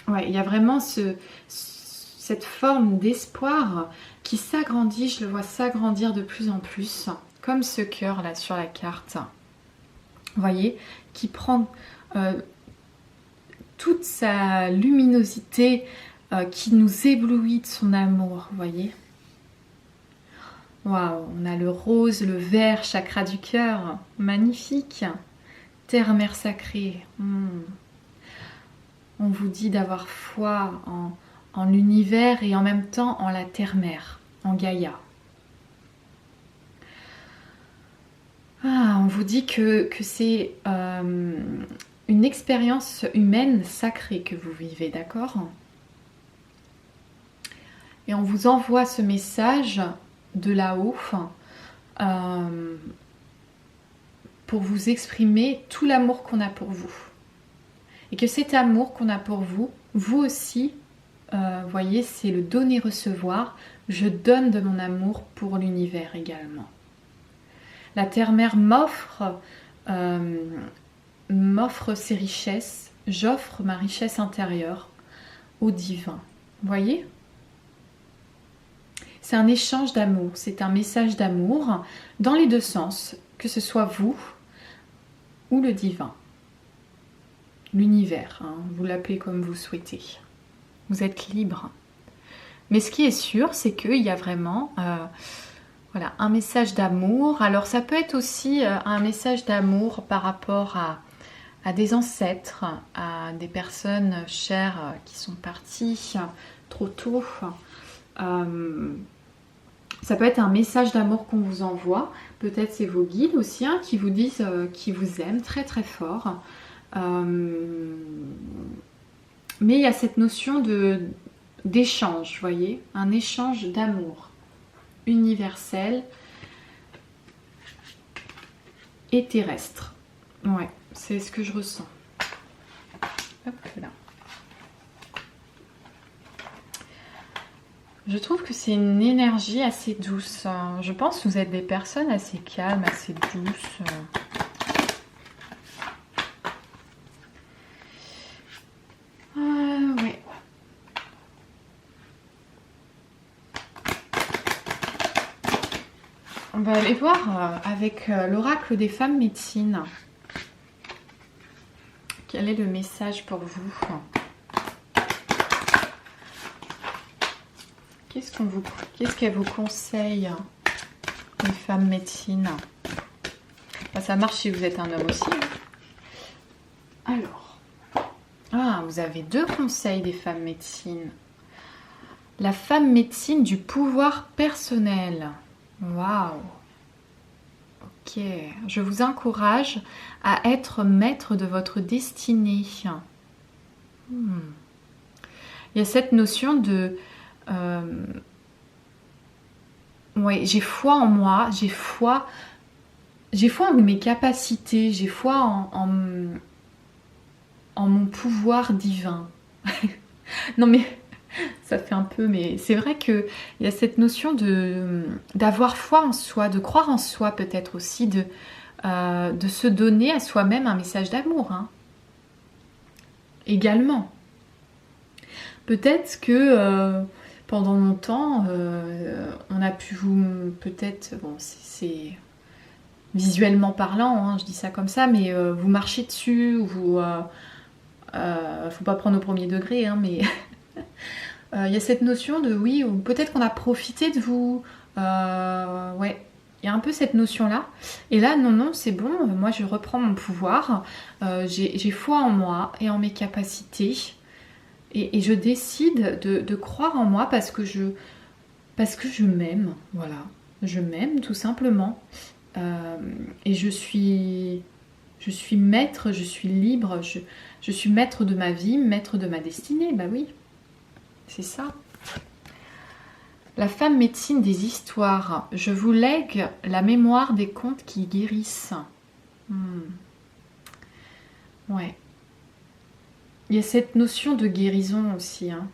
ouais, il y a vraiment cette forme d'espoir qui s'agrandit, je le vois s'agrandir de plus en plus, comme ce cœur là sur la carte, vous voyez, qui prend toute sa luminosité, qui nous éblouit de son amour, vous voyez. Waouh, on a le rose, le vert, chakra du cœur, magnifique. Terre, mère sacrée. On vous dit d'avoir foi en l'univers et en même temps en la terre-mère, en Gaïa. On vous dit que c'est une expérience humaine sacrée que vous vivez, d'accord? Et on vous envoie ce message de là-haut pour vous exprimer tout l'amour qu'on a pour vous. Et que cet amour qu'on a pour vous, vous aussi, vous voyez, c'est le donner-recevoir. Je donne de mon amour pour l'univers également. La Terre-Mère m'offre ses richesses. J'offre ma richesse intérieure au divin. Vous voyez ? C'est un échange d'amour, c'est un message d'amour dans les deux sens, que ce soit vous ou le divin. L'univers, hein, vous l'appelez comme vous souhaitez. Vous êtes libre. Mais ce qui est sûr, c'est qu'il y a vraiment voilà, un message d'amour. Alors ça peut être aussi un message d'amour par rapport à des ancêtres, à des personnes chères qui sont parties trop tôt. Ça peut être un message d'amour qu'on vous envoie. Peut-être c'est vos guides aussi hein, qui vous disent qu'ils vous aiment très très fort. Mais il y a cette notion d'échange, vous voyez, un échange d'amour universel et terrestre. Ouais, c'est ce que je ressens. Hop là. Je trouve que c'est une énergie assez douce. Je pense que vous êtes des personnes assez calmes, assez douces. Ouais. On va aller voir avec l'oracle des femmes médecines. Quel est le message pour vous ? Qu'est-ce qu'elle vous conseille, les femmes médecines? Ça marche si vous êtes un homme aussi. Alors, vous avez deux conseils des femmes médecines. La femme médecine du pouvoir personnel. Waouh. Ok, je vous encourage à être maître de votre destinée. Il y a cette notion de... ouais, j'ai foi en moi, j'ai foi en mes capacités, j'ai foi en mon pouvoir divin. Non mais ça fait un peu, mais c'est vrai qu'il y a cette notion d'avoir foi en soi, de croire en soi peut-être aussi, de se donner à soi-même un message d'amour. Hein. Également. Peut-être que pendant longtemps, on a pu vous... Peut-être, bon, c'est visuellement parlant, hein, je dis ça comme ça, mais vous marchez dessus, ou vous... faut pas prendre au premier degré, hein, mais... Il y a cette notion de oui, ou peut-être qu'on a profité de vous. Ouais, il y a un peu cette notion-là. Et là, non, c'est bon, moi je reprends mon pouvoir. J'ai foi en moi et en mes capacités. Et je décide de croire en moi parce que je m'aime. Voilà, je m'aime tout simplement. Et je suis maître, je suis libre, je suis maître de ma vie, maître de ma destinée. Bah oui. C'est ça. La femme médecine des histoires. Je vous lègue la mémoire des contes qui guérissent. Ouais. Il y a cette notion de guérison aussi. Hein.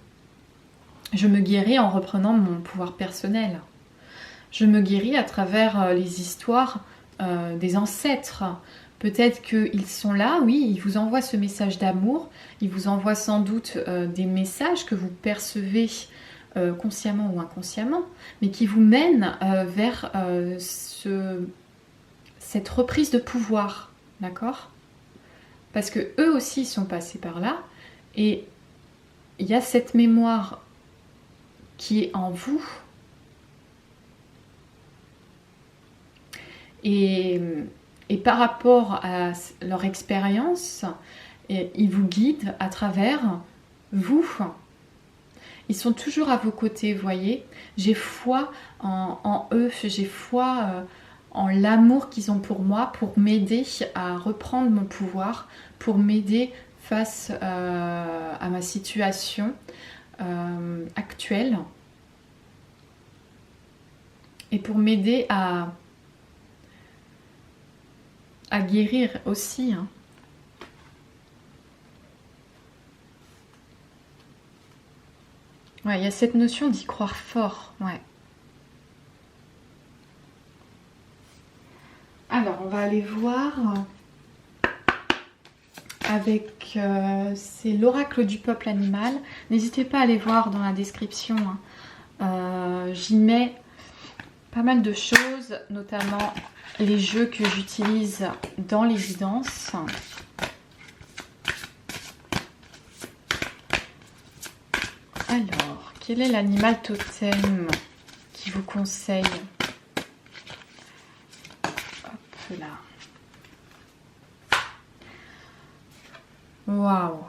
Je me guéris en reprenant mon pouvoir personnel. Je me guéris à travers les histoires des ancêtres. Peut-être qu'ils sont là, oui, ils vous envoient ce message d'amour. Ils vous envoient sans doute des messages que vous percevez consciemment ou inconsciemment, mais qui vous mènent vers cette reprise de pouvoir. D'accord ? Parce que eux aussi sont passés par là. Et il y a cette mémoire qui est en vous. Et par rapport à leur expérience, ils vous guident à travers vous. Ils sont toujours à vos côtés, vous voyez. J'ai foi en eux, j'ai foi en l'amour qu'ils ont pour moi, pour m'aider à reprendre mon pouvoir, pour m'aider face à ma situation actuelle et pour m'aider à guérir aussi. Hein. Ouais, il y a cette notion d'y croire fort. Ouais. Alors, on va aller voir avec... c'est l'oracle du peuple animal. N'hésitez pas à aller voir dans la description. Hein. J'y mets pas mal de choses, notamment les jeux que j'utilise dans les guidances. Alors, quel est l'animal totem qui vous conseille? Hop là. Waouh!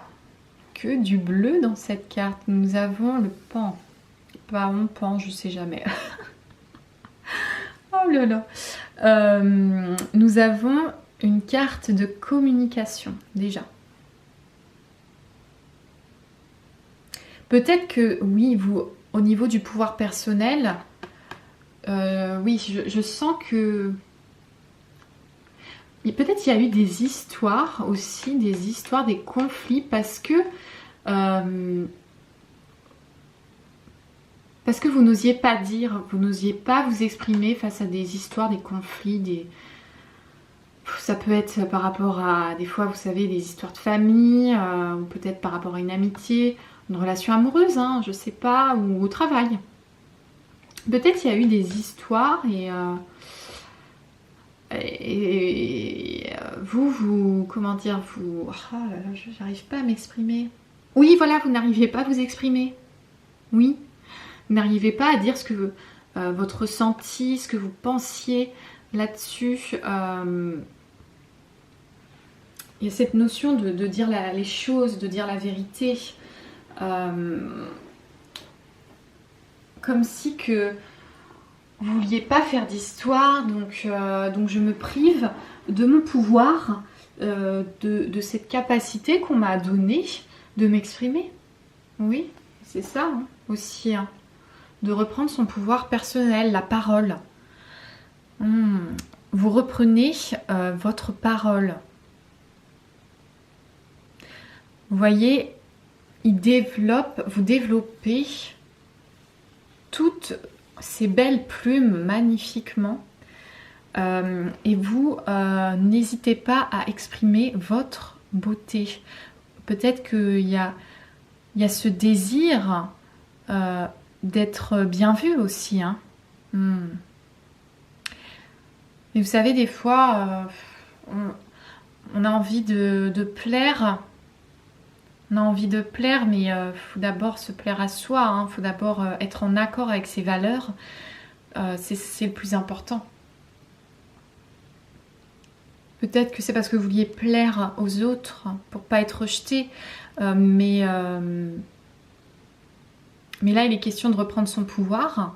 Que du bleu dans cette carte. Nous avons le pan. Pas un pan, je sais jamais. Oh là là. Nous avons une carte de communication, déjà. Peut-être que, oui, vous, au niveau du pouvoir personnel, oui, je sens que... Peut-être qu'il y a eu des histoires aussi, des conflits, parce que vous n'osiez pas dire, vous n'osiez pas vous exprimer face à des histoires, des conflits, ça peut être par rapport à, des fois, vous savez, des histoires de famille, ou peut-être par rapport à une amitié, une relation amoureuse, hein, je sais pas, ou au travail. Peut-être qu'il y a eu des histoires et vous, comment dire, vous... Oh là là, j'arrive pas à m'exprimer. Oui, voilà, vous n'arriviez pas à vous exprimer. Oui, vous n'arrivez pas à dire ce que votre ressenti, ce que vous pensiez là-dessus. Il y a cette notion de dire les choses, de dire la vérité. Comme si que vous vouliez pas faire d'histoire, donc je me prive de mon pouvoir, de cette capacité qu'on m'a donnée de m'exprimer. Oui, c'est ça hein, aussi, hein, de reprendre son pouvoir personnel, la parole. Vous reprenez votre parole. Vous voyez, vous développez toutes ces belles plumes magnifiquement et vous n'hésitez pas à exprimer votre beauté. Peut-être qu'il y a ce désir d'être bien vu aussi. Hein. Et vous savez, des fois, on a envie de plaire. On a envie de plaire, mais il faut d'abord se plaire à soi. Il faut d'abord être en accord avec ses valeurs. C'est le plus important. Peut-être que c'est parce que vous vouliez plaire aux autres pour pas être rejeté. Mais là, il est question de reprendre son pouvoir.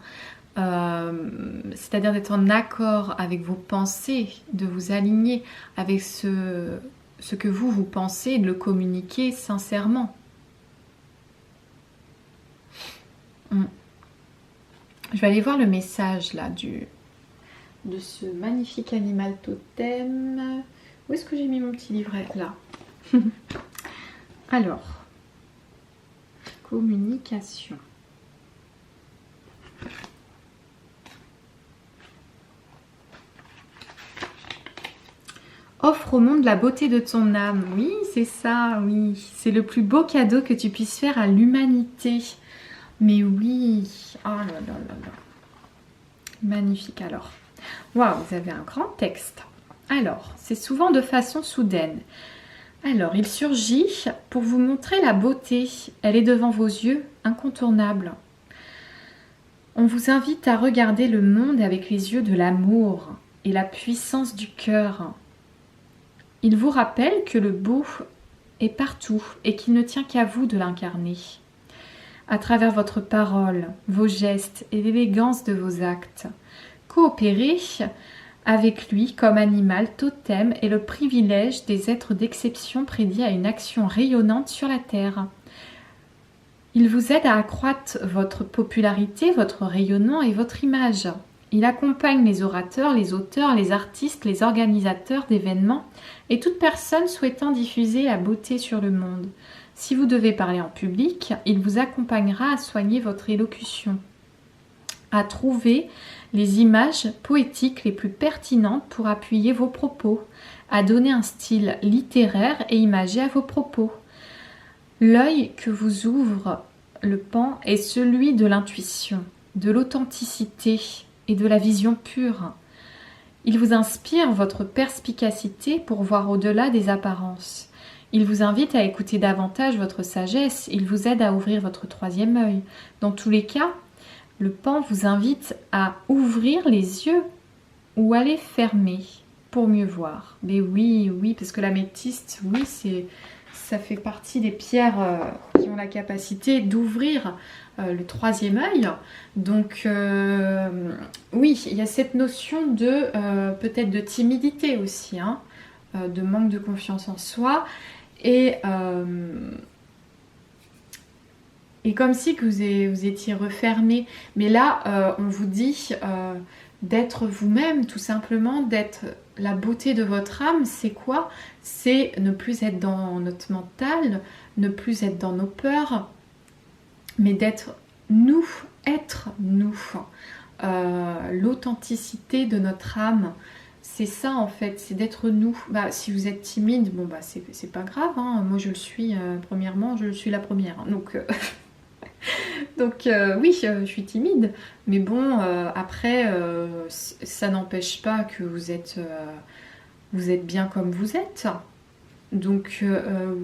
C'est-à-dire d'être en accord avec vos pensées, de vous aligner avec ce que vous pensez et de le communiquer sincèrement. Je vais aller voir le message là de ce magnifique animal totem. Où est-ce que j'ai mis mon petit livret? Là. Alors, communication. Offre au monde la beauté de ton âme. Oui, c'est ça, oui. C'est le plus beau cadeau que tu puisses faire à l'humanité. Mais oui. Oh là là là là. Magnifique alors. Waouh, vous avez un grand texte. Alors, c'est souvent de façon soudaine. Alors, il surgit pour vous montrer la beauté. Elle est devant vos yeux, incontournable. On vous invite à regarder le monde avec les yeux de l'amour et la puissance du cœur. Il vous rappelle que le beau est partout et qu'il ne tient qu'à vous de l'incarner. À travers votre parole, vos gestes et l'élégance de vos actes, coopérez avec lui comme animal totem est le privilège des êtres d'exception prédits à une action rayonnante sur la terre. Il vous aide à accroître votre popularité, votre rayonnement et votre image. Il accompagne les orateurs, les auteurs, les artistes, les organisateurs d'événements et toute personne souhaitant diffuser la beauté sur le monde. Si vous devez parler en public, il vous accompagnera à soigner votre élocution, à trouver les images poétiques les plus pertinentes pour appuyer vos propos, à donner un style littéraire et imagé à vos propos. L'œil que vous ouvre le pan est celui de l'intuition, de l'authenticité et de la vision pure. Il vous inspire votre perspicacité pour voir au-delà des apparences. Il vous invite à écouter davantage votre sagesse. Il vous aide à ouvrir votre troisième œil. Dans tous les cas, le pan vous invite à ouvrir les yeux ou à les fermer pour mieux voir. Mais oui, oui, parce que l'améthyste, oui, ça fait partie des pierres qui ont la capacité d'ouvrir le troisième œil. Donc, oui, il y a cette notion de peut-être de timidité aussi, hein, de manque de confiance en soi. Et comme si que vous étiez refermé. Mais là, on vous dit d'être vous-même, tout simplement, d'être la beauté de votre âme. C'est quoi? C'est ne plus être dans notre mental, ne plus être dans nos peurs, mais d'être nous, être nous. L'authenticité de notre âme, c'est ça en fait, c'est d'être nous. Bah, si vous êtes timide, bon bah c'est pas grave, hein. Moi je le suis, premièrement, je le suis la première. Hein. Donc oui, je suis timide, mais bon, après, ça n'empêche pas que vous êtes bien comme vous êtes. Donc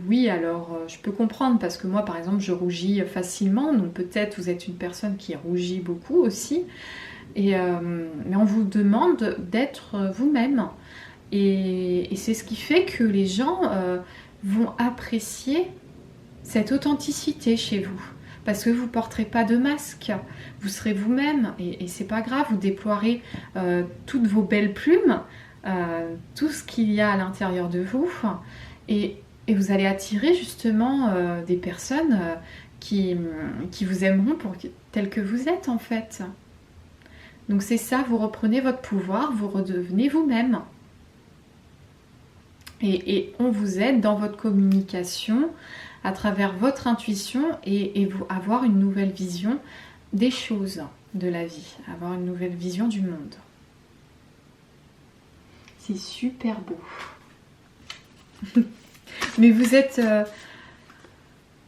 oui, alors je peux comprendre, parce que moi par exemple je rougis facilement, donc peut-être vous êtes une personne qui rougit beaucoup aussi, mais on vous demande d'être vous-même, et c'est ce qui fait que les gens vont apprécier cette authenticité chez vous, parce que vous ne porterez pas de masque, vous serez vous-même, et c'est pas grave, vous déploierez toutes vos belles plumes, tout ce qu'il y a à l'intérieur de vous, et vous allez attirer justement des personnes qui vous aimeront tel que vous êtes en fait. Donc c'est ça, vous reprenez votre pouvoir, vous redevenez vous-même. Et on vous aide dans votre communication, à travers votre intuition, et vous avoir une nouvelle vision des choses, de la vie, avoir une nouvelle vision du monde. C'est super beau. Mais vous êtes...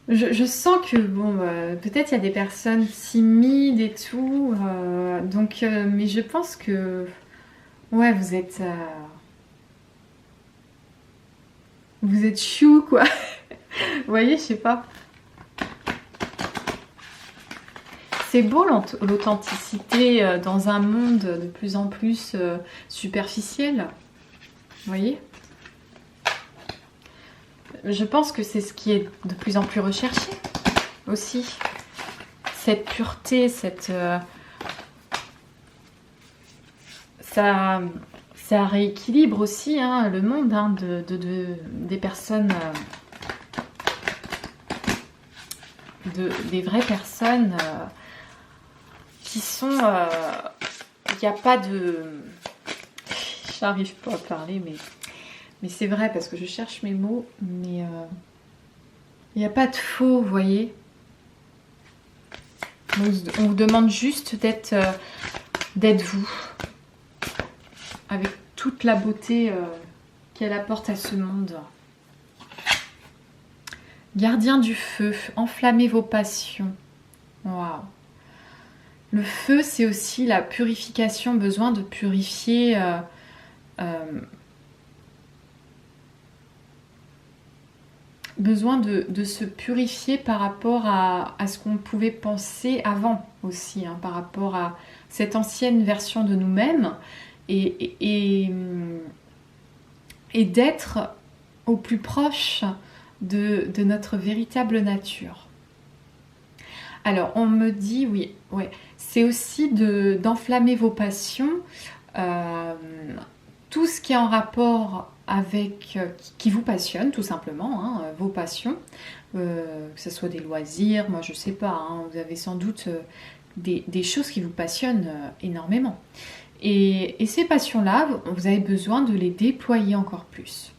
je sens que, bon, peut-être il y a des personnes timides et tout, donc, mais je pense que, ouais, vous êtes chou, quoi. Vous voyez, je sais pas. C'est beau l'authenticité dans un monde de plus en plus superficiel. Vous voyez? Je pense que c'est ce qui est de plus en plus recherché aussi. Cette pureté, ça rééquilibre aussi hein, le monde hein, des personnes, des vraies personnes qui sont... Il n'y a pas de... J'arrive pas à parler, mais c'est vrai parce que je cherche mes mots, mais il n'y a pas de faux, vous voyez. On vous demande juste d'être vous, avec toute la beauté qu'elle apporte à ce monde. Gardien du feu, enflammez vos passions. Waouh. Le feu, c'est aussi la purification, besoin de purifier besoin de se purifier par rapport à ce qu'on pouvait penser avant aussi, hein, par rapport à cette ancienne version de nous-mêmes et d'être au plus proche de notre véritable nature. Alors, on me dit, oui, ouais, c'est aussi d'enflammer vos passions, tout ce qui est en rapport avec, qui vous passionne tout simplement, hein, vos passions, que ce soit des loisirs, moi je sais pas, hein, vous avez sans doute des choses qui vous passionnent énormément. Et ces passions-là, vous avez besoin de les déployer encore plus.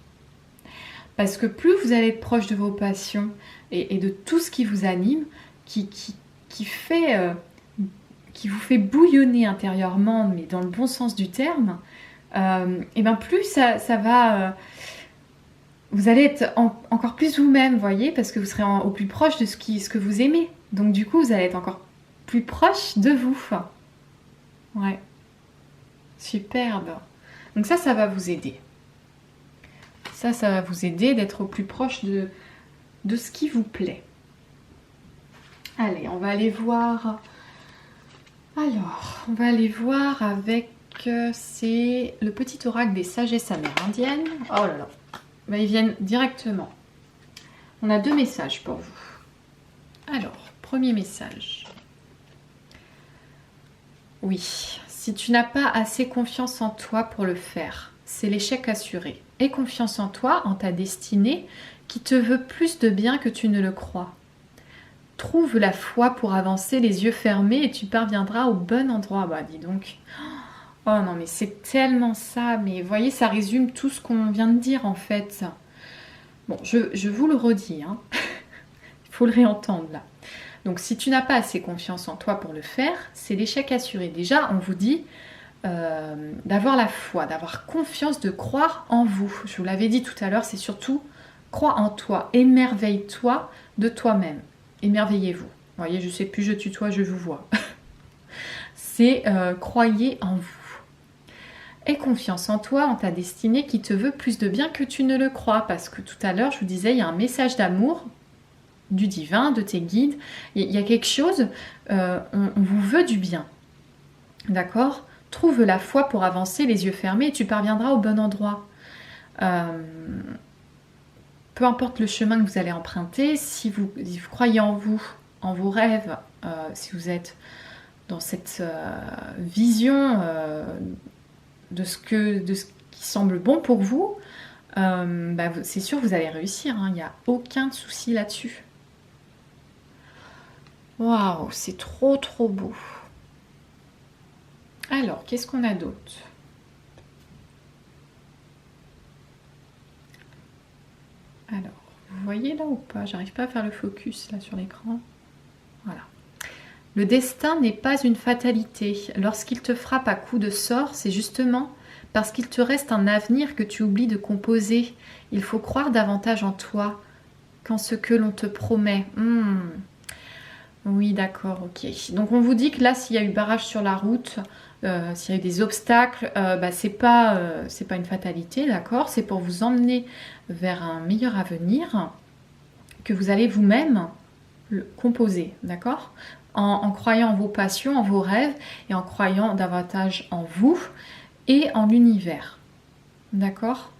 Parce que plus vous allez être proche de vos passions et de tout ce qui vous anime, qui vous fait bouillonner intérieurement, mais dans le bon sens du terme, et bien plus ça va... vous allez être encore plus vous-même, vous voyez, parce que vous serez au plus proche de ce que vous aimez. Donc du coup, vous allez être encore plus proche de vous. Ouais. Superbe. Donc ça va vous aider. Ça va vous aider d'être au plus proche de ce qui vous plaît. Allez, on va aller voir... Alors, on va aller voir avec... c'est le petit oracle des sagesses amérindiennes. Oh là là. Ben, ils viennent directement. On a 2 messages pour vous. Alors, premier message. Oui, si tu n'as pas assez confiance en toi pour le faire, c'est l'échec assuré. Aie confiance en toi, en ta destinée, qui te veut plus de bien que tu ne le crois. Trouve la foi pour avancer les yeux fermés et tu parviendras au bon endroit. Bah dis donc. Oh non mais c'est tellement ça. Mais vous voyez, ça résume tout ce qu'on vient de dire en fait. Bon, je vous le redis. Hein. Il faut le réentendre là. Donc si tu n'as pas assez confiance en toi pour le faire, c'est l'échec assuré. Déjà, on vous dit d'avoir la foi, d'avoir confiance, de croire en vous. Je vous l'avais dit tout à l'heure, c'est surtout crois en toi, émerveille-toi de toi-même. Émerveillez-vous. Vous voyez, je ne sais plus, je tutoie, je vous vois. C'est croyez en vous. Aie confiance en toi, en ta destinée qui te veut plus de bien que tu ne le crois. Parce que tout à l'heure, je vous disais, il y a un message d'amour du divin, de tes guides. Il y a quelque chose, on vous veut du bien. D'accord ? Trouve la foi pour avancer les yeux fermés et tu parviendras au bon endroit. Peu importe le chemin que vous allez emprunter, si vous croyez en vous, en vos rêves, si vous êtes dans cette vision de ce qui semble bon pour vous, c'est sûr que vous allez réussir. Il n'y a aucun souci là-dessus. Waouh, c'est trop trop beau. Alors, qu'est-ce qu'on a d'autre ? Alors, vous voyez là ou pas ? J'arrive pas à faire le focus là sur l'écran. Voilà. Le destin n'est pas une fatalité. Lorsqu'il te frappe à coups de sort, c'est justement parce qu'il te reste un avenir que tu oublies de composer. Il faut croire davantage en toi qu'en ce que l'on te promet. Oui, d'accord, ok. Donc on vous dit que là, s'il y a eu barrage sur la route, s'il y a eu des obstacles, c'est pas une fatalité, d'accord ? C'est pour vous emmener vers un meilleur avenir que vous allez vous-même le composer, d'accord ? En croyant en vos passions, en vos rêves et en croyant davantage en vous et en l'univers, d'accord ?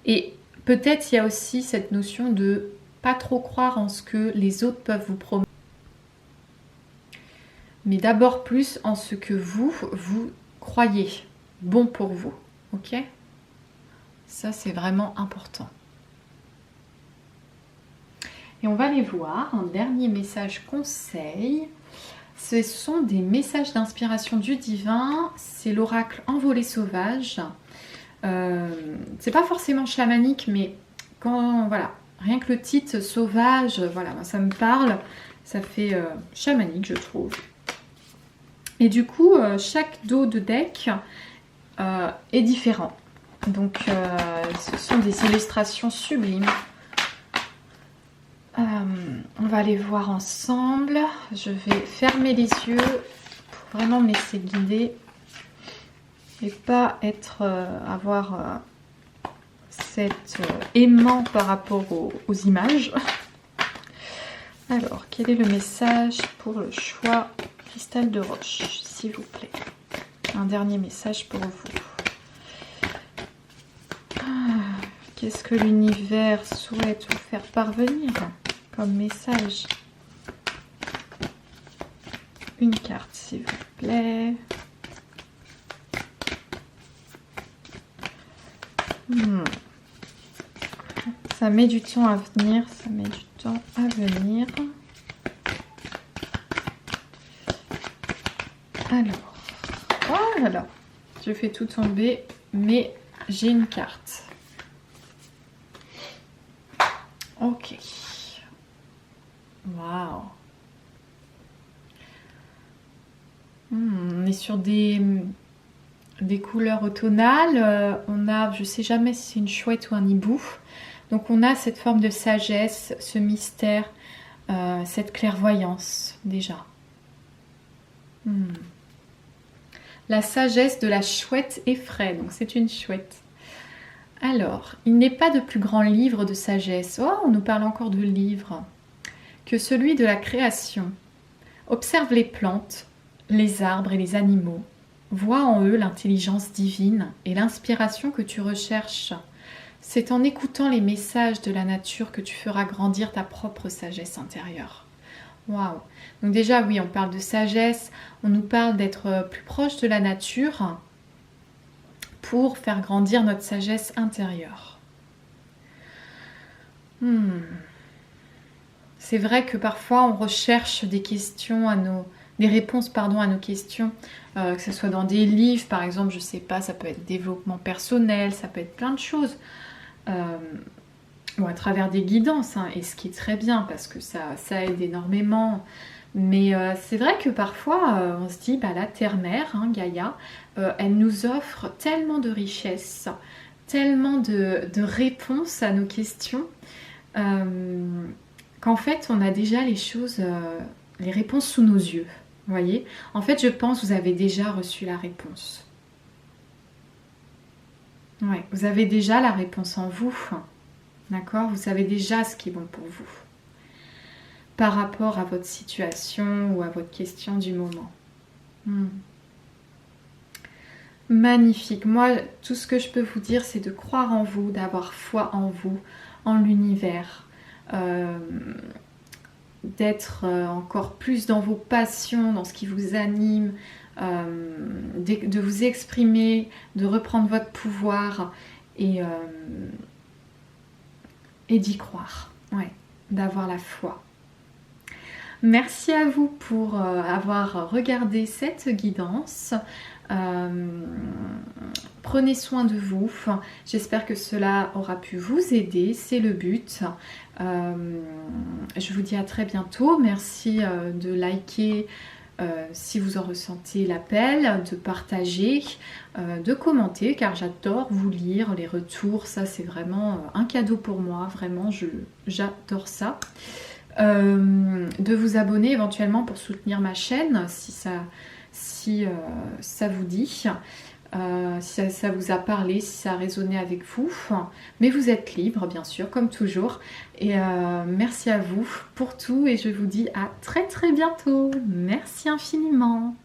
Et peut-être il y a aussi cette notion de pas trop croire en ce que les autres peuvent vous promettre, mais d'abord plus en ce que vous croyez bon pour vous, ok ? Ça, c'est vraiment important. Et on va aller voir un dernier message conseil Ce sont des messages d'inspiration du divin. C'est l'oracle Envolée sauvage. C'est pas forcément chamanique, mais quand voilà, rien que le titre sauvage, voilà, ça me parle. Ça fait chamanique, je trouve. Et du coup, chaque dos de deck est différent. Donc, ce sont des illustrations sublimes. On va les voir ensemble. Je vais fermer les yeux pour vraiment me laisser guider et pas avoir cet aimant par rapport aux images. Alors, quel est le message pour le choix cristal de roche, s'il vous plaît? Un dernier message pour vous. Qu'est-ce que l'univers souhaite vous faire parvenir comme message? Une carte, s'il vous plaît. Ça met du temps à venir, ça met du temps à venir. Alors, oh là là, je fais tout tomber, mais j'ai une carte. Ok. Waouh. On est sur des couleurs automnales. On a, je sais jamais si c'est une chouette ou un hibou. Donc on a cette forme de sagesse, ce mystère, cette clairvoyance déjà. La sagesse de la chouette effraie, donc c'est une chouette. Alors, il n'est pas de plus grand livre de sagesse, oh, on nous parle encore de livre, que celui de la création. Observe les plantes, les arbres et les animaux. Vois en eux l'intelligence divine et l'inspiration que tu recherches. C'est en écoutant les messages de la nature que tu feras grandir ta propre sagesse intérieure. Waouh! Donc déjà, oui, on parle de sagesse, on nous parle d'être plus proche de la nature pour faire grandir notre sagesse intérieure. C'est vrai que parfois on recherche des réponses à nos questions, que ce soit dans des livres, par exemple, je sais pas, ça peut être développement personnel, ça peut être plein de choses, ou à travers des guidances, et ce qui est très bien parce que ça aide énormément. Mais c'est vrai que parfois on se dit, la Terre-Mère, Gaïa, elle nous offre tellement de richesses, tellement de réponses à nos questions, qu'en fait on a déjà les réponses sous nos yeux. Vous voyez? En fait, je pense que vous avez déjà reçu la réponse. Ouais, vous avez déjà la réponse en vous. D'accord? Vous savez déjà ce qui est bon pour vous. Par rapport à votre situation ou à votre question du moment. Magnifique. Moi, tout ce que je peux vous dire, c'est de croire en vous, d'avoir foi en vous, en l'univers. D'être encore plus dans vos passions, dans ce qui vous anime, de vous exprimer, de reprendre votre pouvoir et d'y croire, ouais, d'avoir la foi. Merci à vous pour avoir regardé cette guidance. Prenez soin de vous. J'espère que cela aura pu vous aider, c'est le but. Je vous dis à très bientôt. Merci de liker si vous en ressentez l'appel, de partager, de commenter, car j'adore vous lire, les retours. Ça, c'est vraiment un cadeau pour moi. Vraiment, j'adore ça. De vous abonner éventuellement pour soutenir ma chaîne si ça vous dit, si ça vous a parlé, si ça a résonné avec vous. Mais vous êtes libre, bien sûr, comme toujours. Et merci à vous pour tout et je vous dis à très très bientôt. Merci infiniment.